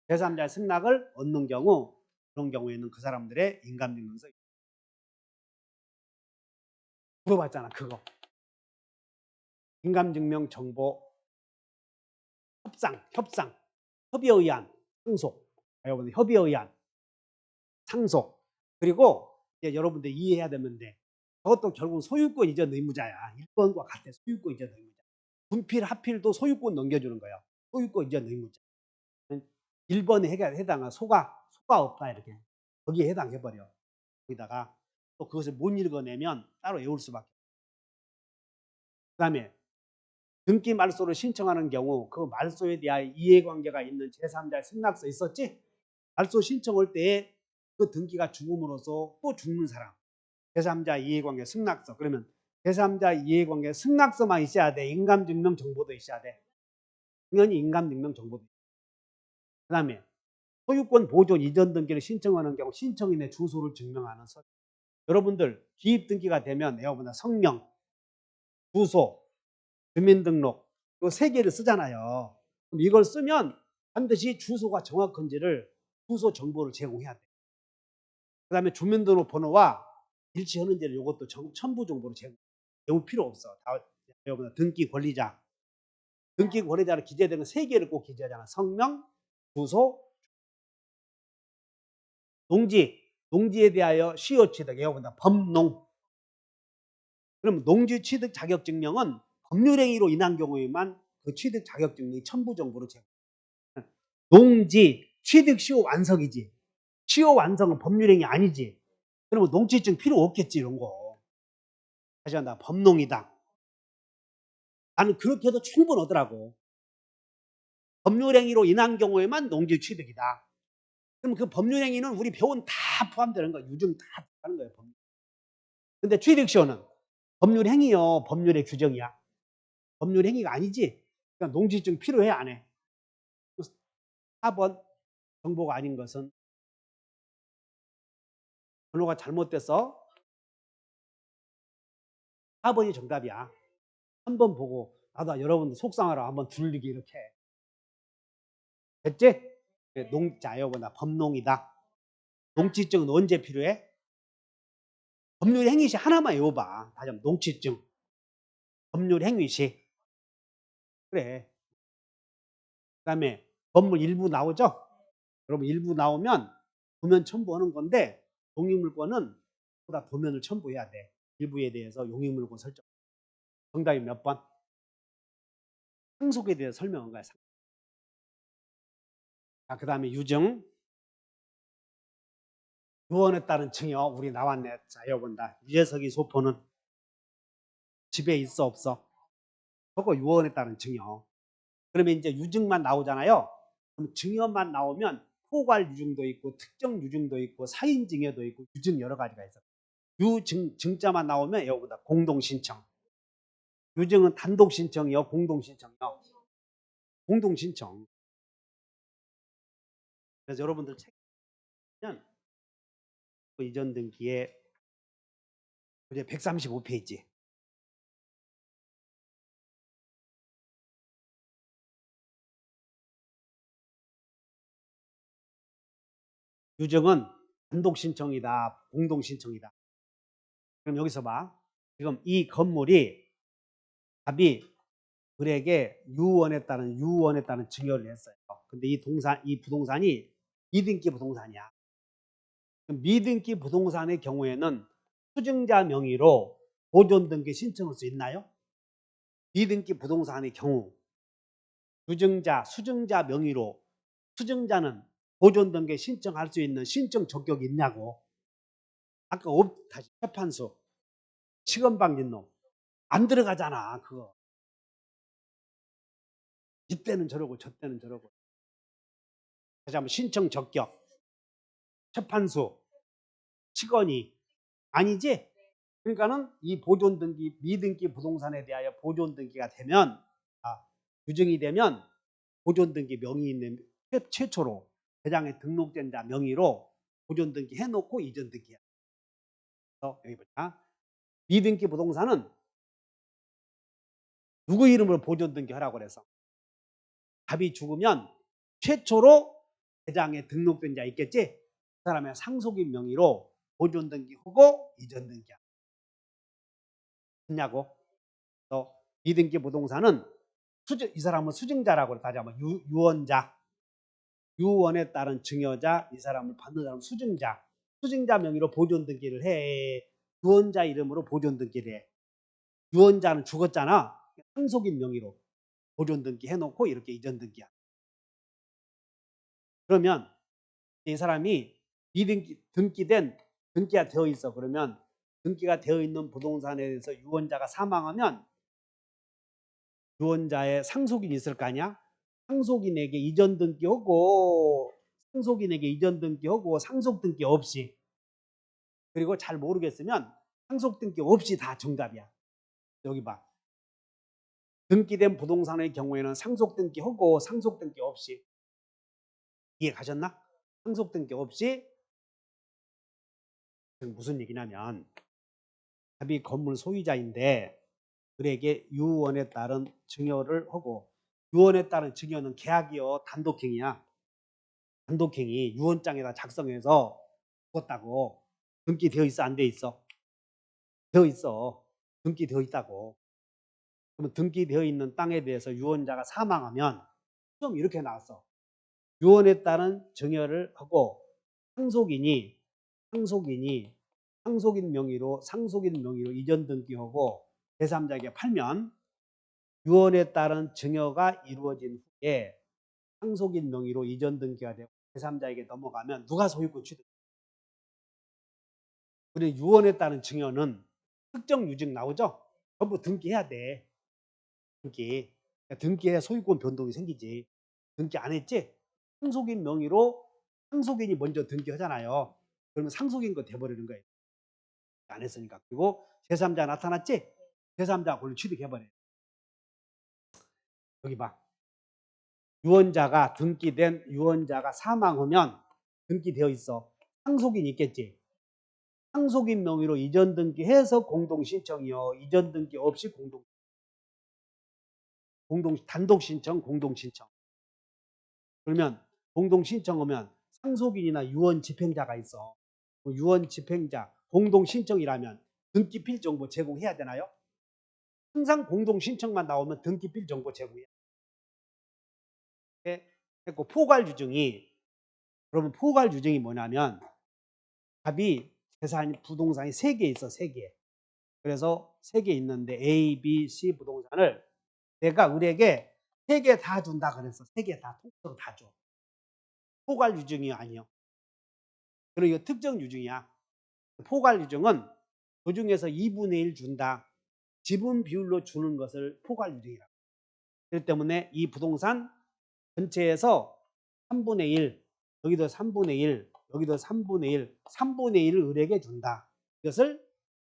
제3자의 승낙을 얻는 경우 그런 경우에는 그 사람들의 인감증명서 물어봤잖아. 그거 인감증명 정보 협상 협의에 의한 상속. 여러분들 협의에 의한 상속. 그리고 이제 여러분들 이해해야 되는데 저것도 결국 소유권 이전 의무자야. 1번과 같아. 소유권 이전 의무자. 분필, 하필도 소유권 넘겨주는 거예요. 소유권 이전 의무자. 1번에 해당한 소가 없다 이렇게. 거기에 해당해버려. 거기다가 또 그것을 못 읽어내면 따로 외울 수밖에. 그 다음에 등기 말소를 신청하는 경우 그 말소에 대한 이해관계가 있는 제3자의 승낙서 있었지? 말소 신청할 때에 그 등기가 죽음으로써 또 죽는 사람. 제3자 이해관계 승낙서. 그러면 제3자 이해관계 승낙서만 있어야 돼. 인감증명 정보도 있어야 돼. 당연히 인감증명 정보도 있어야 돼. 그 다음에 소유권 보존 이전 등기를 신청하는 경우 신청인의 주소를 증명하는 서류. 여러분들 기입 등기가 되면 내가 성명, 주소, 주민등록 이 세 개를 쓰잖아요. 그럼 이걸 쓰면 반드시 주소가 정확한지를 주소 정보를 제공해야 돼. 그 다음에 주민등록 번호와 일치하는지를 이것도 첨부 정보로 제공. 외울 필요 없어. 다 등기 권리자. 등기 권리자를 기재되는 세 개를 꼭 기재하잖아. 성명, 주소, 농지. 농지에 대하여 시효 취득. 여러분들 법농. 그럼 농지 취득 자격 증명은 법률행위로 인한 경우에만 그 취득 자격 증명이 첨부 정보로 제공. 농지 취득 시효 완성이지. 시효 완성은 법률행위 아니지. 그러면 농지증 필요 없겠지 이런 거. 다시 한다. 법농이다. 나는 그렇게 해도 충분하더라고. 법률행위로 인한 경우에만 농지 취득이다. 그럼 그 법률행위는 우리 배운 다 포함되는 거야. 유증 다 하는 거예요. 법률. 근데 취득시효는 법률행위요. 법률의 규정이야. 법률행위가 아니지. 그러니까 농지증 필요해 안 해. 4번 정보가 아닌 것은 번호가 잘못돼서 4번이 정답이야. 3번 보고 나도 여러분들 속상하라 한번 둘리기 이렇게. 됐지? 농자 여보나 법농이다. 농지증은 언제 필요해? 법률행위시 하나만 외워봐. 다시 한번 농지증. 법률행위시. 그래. 그 다음에 건물 일부 나오죠? 여러분 일부 나오면 도면 첨부하는 건데 용익물권은 보다 도면을 첨부해야 돼. 일부에 대해서 용익물권 설정. 정답이 몇 번? 상속에 대해서 설명한 거야. 자, 그 다음에 유증. 유언에 따른 증여. 우리 나왔네. 자, 여러분다. 유재석이 소포는 집에 있어 없어? 그거 유언에 따른 증여. 그러면 이제 유증만 나오잖아요. 그럼 증여만 나오면 포괄 유증도 있고 특정 유증도 있고 사인 증여도 있고 유증 여러 가지가 있어. 유증 증자만 나오면 이거보다 공동 신청. 유증은 단독 신청이요, 공동 신청이요. 공동 신청. 그래서 여러분들 책 보면 이전 등기에 135페이지. 유증은 단독 신청이다, 공동 신청이다. 그럼 여기서 봐. 지금 이 건물이 답이 을에게 유언에 따른 증여를 했어요. 근데 이 부동산이 미등기 부동산이야. 미등기 부동산의 경우에는 수증자 명의로 보존 등기 신청할 수 있나요? 미등기 부동산의 경우 유증자, 수증자 명의로 수증자는 보존 등기 신청할 수 있는 신청 적격이 있냐고. 아까 다시 재판소 시건방진 놈 안 들어가잖아. 그거 이때는 저러고 저때는 저러고. 다시 한번 신청 적격 재판소 시건이 아니지. 그러니까는 이 보존 등기 미등기 부동산에 대하여 보존 등기가 되면 유증이 되면 보존 등기 명의 있는 최초로 대장에 등록된 자 명의로 보존 등기 해놓고 이전 등기야. 여기 보자. 미등기 부동산은 누구 이름으로 보존 등기 하라고 그래서 답이 죽으면 최초로 대장에 등록된 자 있겠지? 그 사람의 상속인 명의로 보존 등기하고 이전 등기야. 했냐고? 또 미등기 부동산은 이 사람은 수증자라고 하자면 유언자, 유언에 따른 증여자, 이 사람을 받는 사람은 수증자, 수증자 명의로 보존 등기를 해. 유언자 이름으로 보존 등기를 해. 유언자는 죽었잖아. 상속인 명의로 보존 등기 해놓고 이렇게 이전 등기야. 그러면 이 사람이 등기가 되어 있어. 그러면 등기가 되어 있는 부동산에 대해서 유언자가 사망하면 유언자의 상속인이 있을 거 아니야? 상속인에게 이전 등기하고 상속 등기 없이, 그리고 잘 모르겠으면 상속 등기 없이 다 정답이야. 여기 봐. 등기된 부동산의 경우에는 상속 등기하고 상속 등기 없이. 이해 가셨나? 상속 등기 없이. 무슨 얘기냐면 갑이 건물 소유자인데 그에게 유언에 따른 증여를 하고, 유언에 따른 증여는 계약이요 단독행위야. 단독행위. 유언장에다 작성해서 죽었다고. 등기되어 있어 안 돼 있어? 되어 있어. 등기되어 있다고. 그러면 등기되어 있는 땅에 대해서 유언자가 사망하면 좀 이렇게 나왔어. 유언에 따른 증여를 하고 상속인이 상속인 명의로 이전 등기하고 제3자에게 팔면, 유언에 따른 증여가 이루어진 후에 상속인 명의로 이전 등기가 되고 제3자에게 넘어가면 누가 소유권 취득? 그리고 유언에 따른 증여는 특정 유증 나오죠? 전부 등기해야 돼. 등기해야 소유권 변동이 생기지. 등기 안 했지? 상속인 명의로 상속인이 먼저 등기하잖아요. 그러면 상속인 거 돼버리는 거예요. 안 했으니까. 그리고 제3자 나타났지? 제3자 권리 취득해버려요. 여기 봐. 등기된 유언자가 사망하면 등기되어 있어. 상속인이 있겠지? 상속인 명의로 이전 등기해서 공동신청이요. 이전 등기 없이 단독 신청, 공동 신청. 그러면 공동 신청하면 상속인이나 유언 집행자가 있어. 유언 집행자, 공동 신청이라면 등기필 정보 제공해야 되나요? 항상 공동 신청만 나오면 등기필 정보 제공해야 돼. 그리고 그러면 포괄 유증이 뭐냐면 갑이 부동산이 3개 있어. 3개. 그래서 3개 있는데 A, B, C 부동산을 내가 을에게 3개 다 준다 그랬어. 3개 다 통째로 다 줘. 포괄 유증이 아니요. 그리고 이거 특정 유증이야. 포괄 유증은 그중에서 2분의 1 준다. 지분 비율로 주는 것을 포괄 유증이라고. 그렇기 때문에 이 부동산 전체에서 3분의 1, 여기도 3분의 1, 여기도 3분의 1, 3분의 1을 을에게 준다. 이것을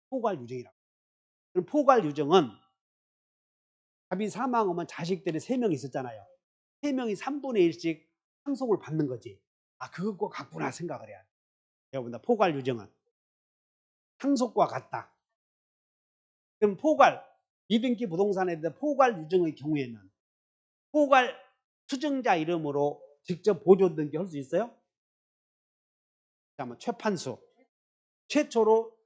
포괄 유증이라고. 그럼 포괄 유증은 갑이 사망하면 자식들이 3명 있었잖아요. 3명이 3분의 1씩 상속을 받는 거지. 아, 그것과 같구나 생각을 해야 돼. 여러분들 포괄 유증은 상속과 같다. 그럼 이등기 부동산에 대한 포괄 유증의 경우에는 포괄 수증자 이름으로 직접 보존 등기할 수 있어요? 최판수. 최초로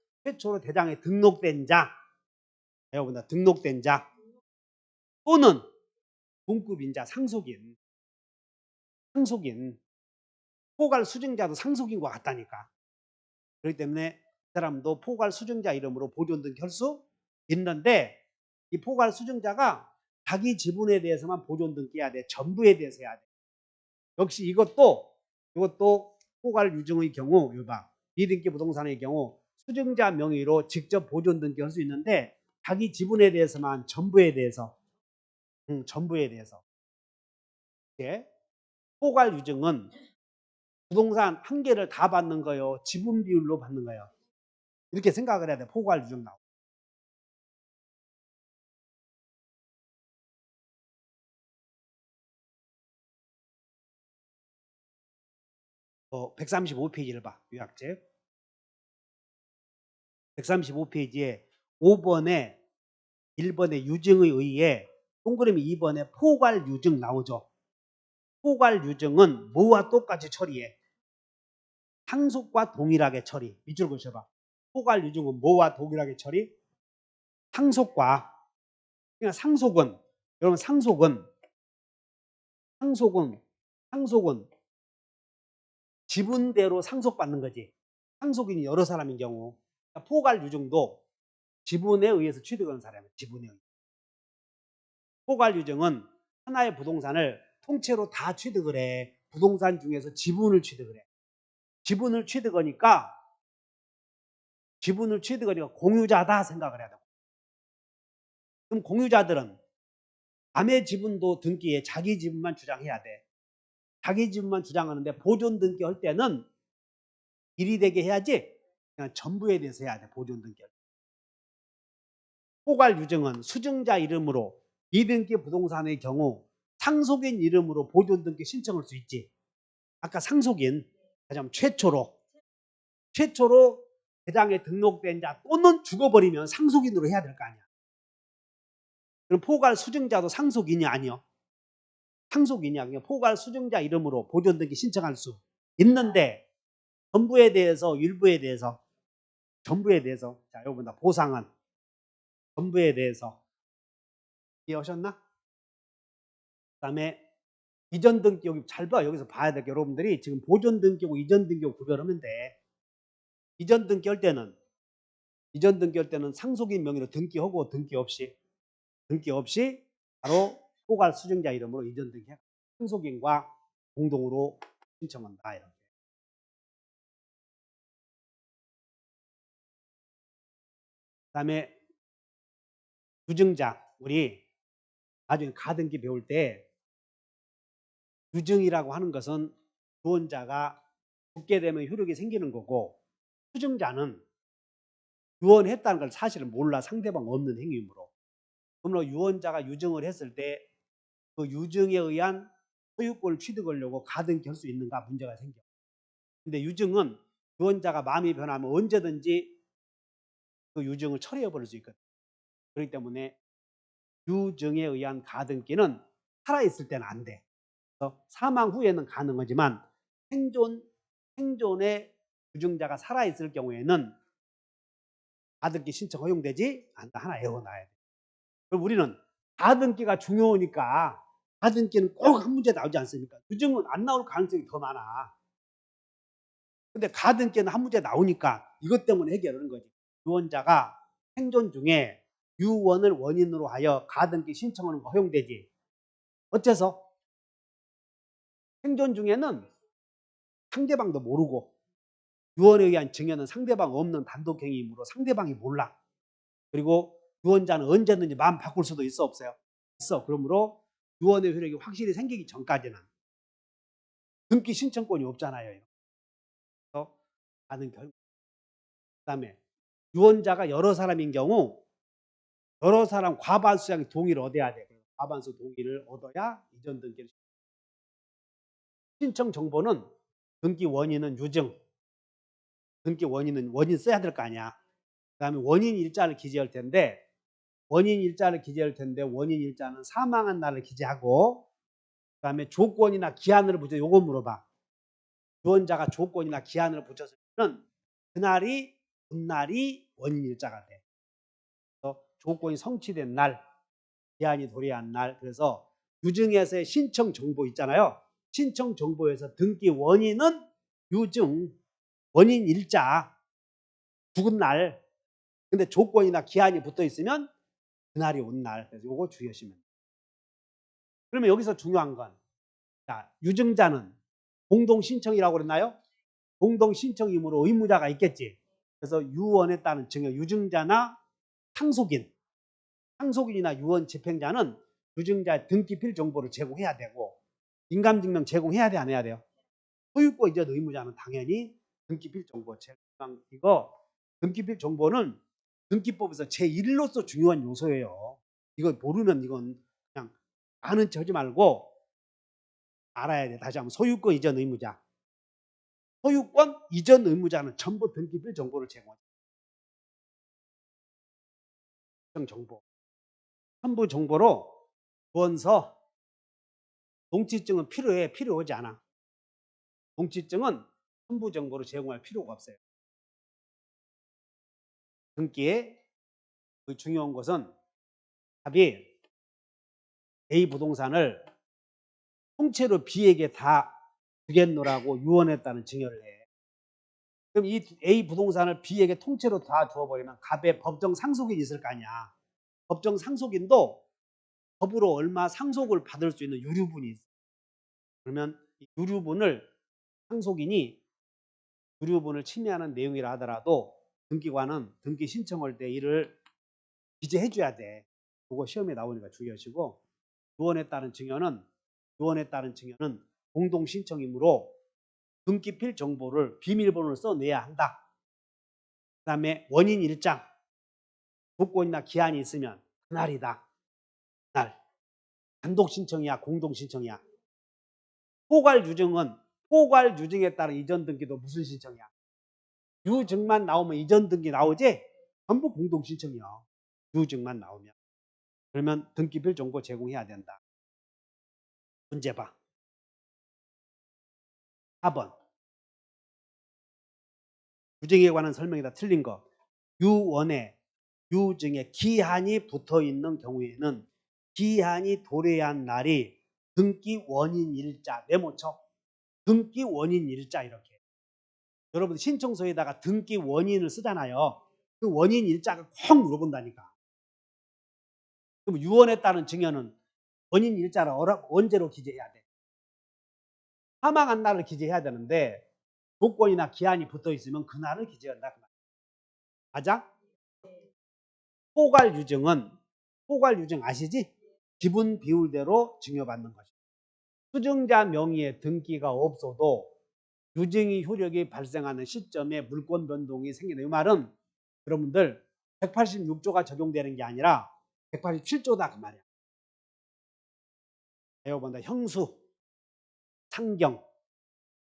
대장에 등록된 자. 여러분들 등록된 자 또는 동급인 자, 상속인. 포괄 수증자도 상속인과 같다니까. 그렇기 때문에 이 사람도 포괄 수증자 이름으로 보존 등기할 수 있는데, 이 포괄 수증자가 자기 지분에 대해서만 보존 등기해야 돼. 전부에 대해서 해야 돼. 역시 이것도 포괄 유증의 경우, 이등기 부동산의 경우 수증자 명의로 직접 보존 등기할 수 있는데 자기 지분에 대해서만, 전부에 대해서. 예. 포괄 유증은 부동산 한 개를 다 받는 거요, 지분 비율로 받는 거예요. 이렇게 생각을 해야 돼. 포괄 유증 나오고. 135페이지를 봐. 요약책 135페이지에 5번에 1번에 유증의 의의에 동그라미 2번에 포괄 유증 나오죠. 포괄 유증은 뭐와 똑같이 처리해? 상속과 동일하게 처리. 밑줄 그으셔봐. 포괄 유증은 뭐와 동일하게 처리? 상속과. 그러니까 여러분 상속은 지분대로 상속받는 거지. 상속인이 여러 사람인 경우. 그러니까 포괄 유증도 지분에 의해서 취득하는 사람이에요. 지분에 의해. 포괄 유증은 하나의 부동산을 통째로 다 취득을 해. 부동산 중에서 지분을 취득을 해. 지분을 취득하니까 공유자다 생각을 해야 되고. 그럼 공유자들은 남의 지분도 등기에 자기 지분만 주장해야 돼. 자기 지분만 주장하는데 보존 등기할 때는 일이 되게 해야지 그냥 전부에 대해서 해야 돼. 보존 등기할 때. 포괄 유증은 수증자 이름으로 미등기 부동산의 경우 상속인 이름으로 보존 등기 신청할 수 있지. 아까 상속인 하자면 최초로 대장에 등록된 자 또는 죽어버리면 상속인으로 해야 될 거 아니야. 그럼 포괄 수증자도 상속인이 아니요. 상속인이야. 그냥 포괄 수증자 이름으로 보존 등기 신청할 수 있는데 전부에 대해서 자 여기보다 보상은 전부에 대해서 이해하셨나? 그 다음에 이전 등기 여기 잘 봐. 여기서 봐야 될 게 여러분들이 지금 보존 등기고 이전 등기고 구별하면 돼. 이전 등기 할 때는 상속인 명의로 등기하고 등기 없이 바로 포괄 수증자 이름으로 이전 등기해. 상속인과 공동으로 신청한다. 이렇게. 그다음에 유증자 우리 나중에 가등기 배울 때 유증이라고 하는 것은 유언자가 죽게 되면 효력이 생기는 거고 수증자는 유언했다는 걸 사실은 몰라. 상대방 없는 행위이므로. 그러므로 유언자가 유증을 했을 때 그 유증에 의한 소유권을 취득하려고 가등기 할 수 있는가 문제가 생겨. 근데 유증은 유언자가 마음이 변하면 언제든지 그 유증을 처리해 버릴 수 있거든. 그렇기 때문에 유증에 의한 가등기는 살아있을 때는 안 돼. 그래서 사망 후에는 가능하지만 생존의 유증자가 살아있을 경우에는 가등기 신청 허용되지 않다. 하나 외워놔야 돼. 그럼 우리는 가등기가 중요하니까 가등기는 꼭 한 문제 나오지 않습니까? 유증은 안 나올 가능성이 더 많아. 근데 가등기는 한 문제 나오니까 이것 때문에 해결하는 거지. 유언자가 생존 중에 유언을 원인으로 하여 가등기 신청하는 거 허용되지. 어째서? 생존 중에는 상대방도 모르고 유언에 의한 증여는 상대방 없는 단독행위이므로 상대방이 몰라. 그리고 유언자는 언제든지 마음 바꿀 수도 있어 없어요? 있어. 그러므로 유언의 효력이 확실히 생기기 전까지는 등기 신청권이 없잖아요. 그래서 가는 결과. 그다음에 유언자가 여러 사람인 경우 여러 사람 과반수의 동의를 얻어야 돼. 과반수 동의를 얻어야 이전 등기를 신청 정보는 등기 원인은 유증. 등기 원인은 원인 써야 될 거 아니야. 그다음에 원인 일자를 기재할 텐데 원인 일자는 사망한 날을 기재하고 그다음에 조건이나 기한을 붙여 요거 물어봐. 유언자가 조건이나 기한을 붙였으면 그날이 원인 일자가 돼. 그래서 조건이 성취된 날, 기한이 도래한 날. 그래서 유증에서의 신청 정보 있잖아요. 신청 정보에서 등기 원인은 유증, 원인 일자, 죽은 날. 근데 조건이나 기한이 붙어 있으면 그날이 온 날. 그래서 요거 주의하시면 돼요. 그러면 여기서 중요한 건 자, 유증자는 공동 신청이라고 그랬나요? 공동 신청이므로 의무자가 있겠지. 그래서 유언했다는 증여 유증자나 상속인이나 유언 집행자는 유증자의 등기필 정보를 제공해야 되고 인감증명 제공해야 돼 안 해야 돼요? 소유권 이전 의무자는 당연히 등기필 정보 제공. 이거 등기필 정보는 등기법에서 제1로서 중요한 요소예요. 이거 모르면 이건 그냥 아는 척 하지 말고 알아야 돼. 다시 한번 소유권 이전 의무자. 소유권 이전 의무자는 전부 등기필 정보를 제공하죠. 정보. 첨부 정보로 원서, 동치증은 필요하지 않아. 동치증은 첨부 정보로 제공할 필요가 없어요. 등기에 중요한 것은 답이 A 부동산을 통째로 B에게 다 주겠노라고 유언했다는 증여를 해. 그럼 이 A 부동산을 B에게 통째로 다 주어버리면 갑의 법정 상속인이 있을 거 아니야. 법정 상속인도 법으로 얼마 상속을 받을 수 있는 유류분이 있어요. 그러면 이 상속인이 유류분을 침해하는 내용이라 하더라도 등기관은 등기 신청할 때 이를 기재해 줘야 돼. 그거 시험에 나오니까 주의하시고, 유언에 따른 증여는 공동 신청이므로 등기필 정보를 비밀번호를 써내야 한다. 그 다음에 원인 일장, 조건이나 기한이 있으면 그날이다. 그날. 단독 신청이야, 공동 신청이야. 포괄 유증에 따른 이전 등기도 무슨 신청이야? 유증만 나오면 이전 등기 나오지? 전부 공동 신청이야. 유증만 나오면. 그러면 등기필 정보 제공해야 된다. 문제 봐. 4번. 유증에 관한 설명이 다 틀린 거. 유원에 유증에 기한이 붙어 있는 경우에는 기한이 도래한 날이 등기 원인 일자 메모쳐. 등기 원인 일자 이렇게. 여러분 신청서에다가 등기 원인을 쓰잖아요. 그 원인 일자가 꼭 물어본다니까. 그럼 유언에 따른 증여는 원인 일자를 언제로 기재해야 돼? 사망한 날을 기재해야 되는데 조건이나 기한이 붙어 있으면 그날을 기재한다. 맞아? 포괄 유증 아시지? 기분 비율대로 증여받는 것이다. 수증자 명의의 등기가 없어도 유증이 효력이 발생하는 시점에 물권 변동이 생기는 이 말은 여러분들 186조가 적용되는 게 아니라 187조다 그 말이야. 배워본다. 형수, 상경,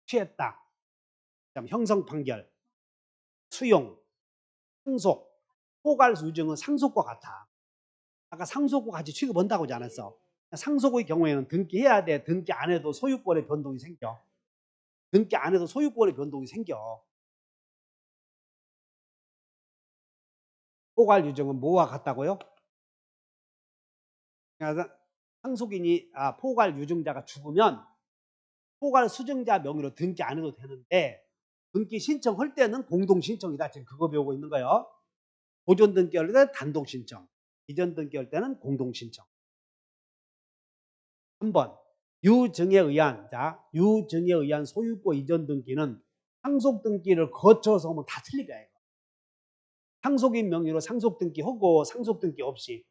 취했다, 형성 판결, 수용, 상속, 포괄 유증은 상속과 같아. 아까 상속과 같이 취급한다고 하지 않았어? 상속의 경우에는 등기해야 돼. 등기 안 해도 소유권의 변동이 생겨. 등기 안 해도 소유권의 변동이 생겨. 포괄 유증은 뭐와 같다고요? 그러니까 포괄 유증자가 죽으면 포괄 수증자 명의로 등기 안 해도 되는데 등기 신청할 때는 공동 신청이다. 지금 그거 배우고 있는 거예요. 보존 등기할 때는 단독 신청, 이전 등기할 때는 공동 신청. 3번 유증에 의한 소유권 이전 등기는 상속 등기를 거쳐서 하면 다 틀리게 해요. 상속인 명의로 상속 등기하고 상속 등기 없이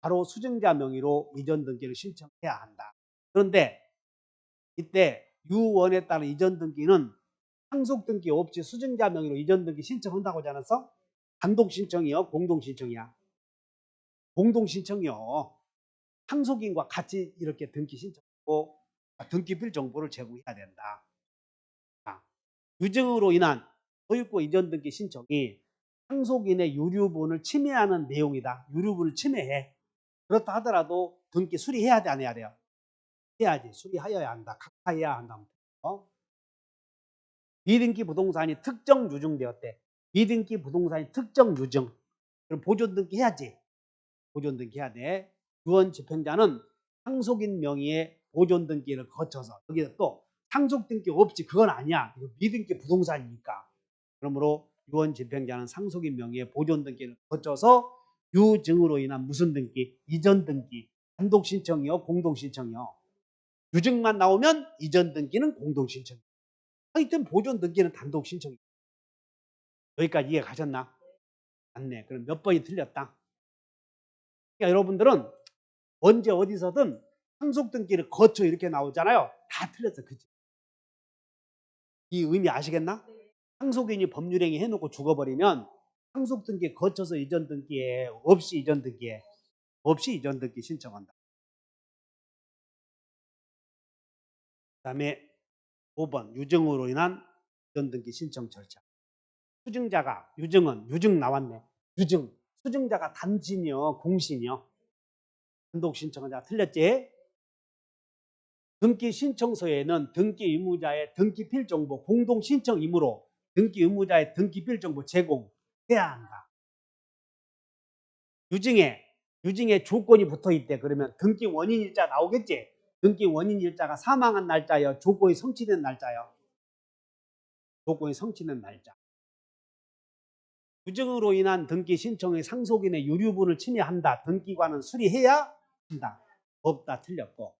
바로 수증자 명의로 이전 등기를 신청해야 한다. 그런데 이때 유원에 따른 이전 등기는 상속 등기 없이 수증자 명의로 이전 등기 신청한다고 하지 않았어? 단독 신청이요? 공동 신청이야? 공동 신청이요. 상속인과 같이 이렇게 등기 신청하고 등기필 정보를 제공해야 된다. 유증으로 인한 소유권 이전 등기 신청이 상속인의 유류분을 침해하는 내용이다. 유류분을 침해해. 그렇다 하더라도 등기 수리해야 돼, 안 해야 돼요? 해야지. 수리하여야 한다. 각하해야 한다. 미등기 부동산이 특정 유증되었대. 미등기 부동산이 특정 유증. 그럼 보존 등기 해야지. 보존 등기 해야 돼. 유언 집행자는 상속인 명의의 보존 등기를 거쳐서 여기다 또 상속 등기 없이 그건 아니야. 이거 미등기 부동산이니까. 그러므로 유언 집행자는 상속인 명의의 보존 등기를 거쳐서 유증으로 인한 무슨 등기? 이전 등기. 단독 신청이요, 공동 신청이요. 유증만 나오면 이전 등기는 공동 신청. 하여튼 보존 등기는 단독 신청이에요. 여기까지 이해 가셨나? 맞네. 그럼 몇 번이 틀렸다. 그러니까 여러분들은 언제 어디서든 상속 등기를 거쳐 이렇게 나오잖아요. 다 틀렸어. 그치? 이 의미 아시겠나? 상속인이 법률행위 해놓고 죽어버리면 상속 등기 거쳐서 이전 등기에 없이 이전 등기 신청한다. 그 다음에 5번 유증으로 인한 이전 등기 신청 절차. 유증 나왔네. 수증자가 단신이요, 공신이요. 단독 신청자 틀렸지? 등기 신청서에는 등기 의무자의 등기필 정보 공동 신청이므로 등기 의무자의 등기필 정보 제공해야 한다. 유증에 조건이 붙어 있대. 그러면 등기 원인 일자 나오겠지? 등기 원인 일자가 사망한 날짜요, 조건이 성취된 날짜요? 조건이 성취된 날짜. 유증으로 인한 등기 신청의 상속인의 유류분을 침해한다. 등기관은 수리해야 한다. 없다. 틀렸고.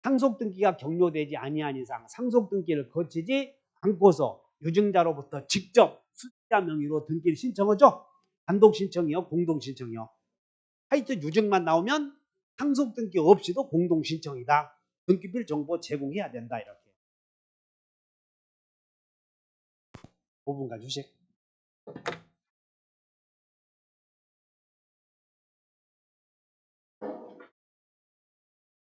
상속 등기가 격려되지 아니한 이상 상속 등기를 거치지 않고서 유증자로부터 직접 수취자 명의로 등기를 신청하죠. 단독 신청이요, 공동 신청이요. 하여튼 유증만 나오면 상속 등기 없이도 공동 신청이다. 등기필 정보 제공해야 된다. 이렇게. 5분간 휴식.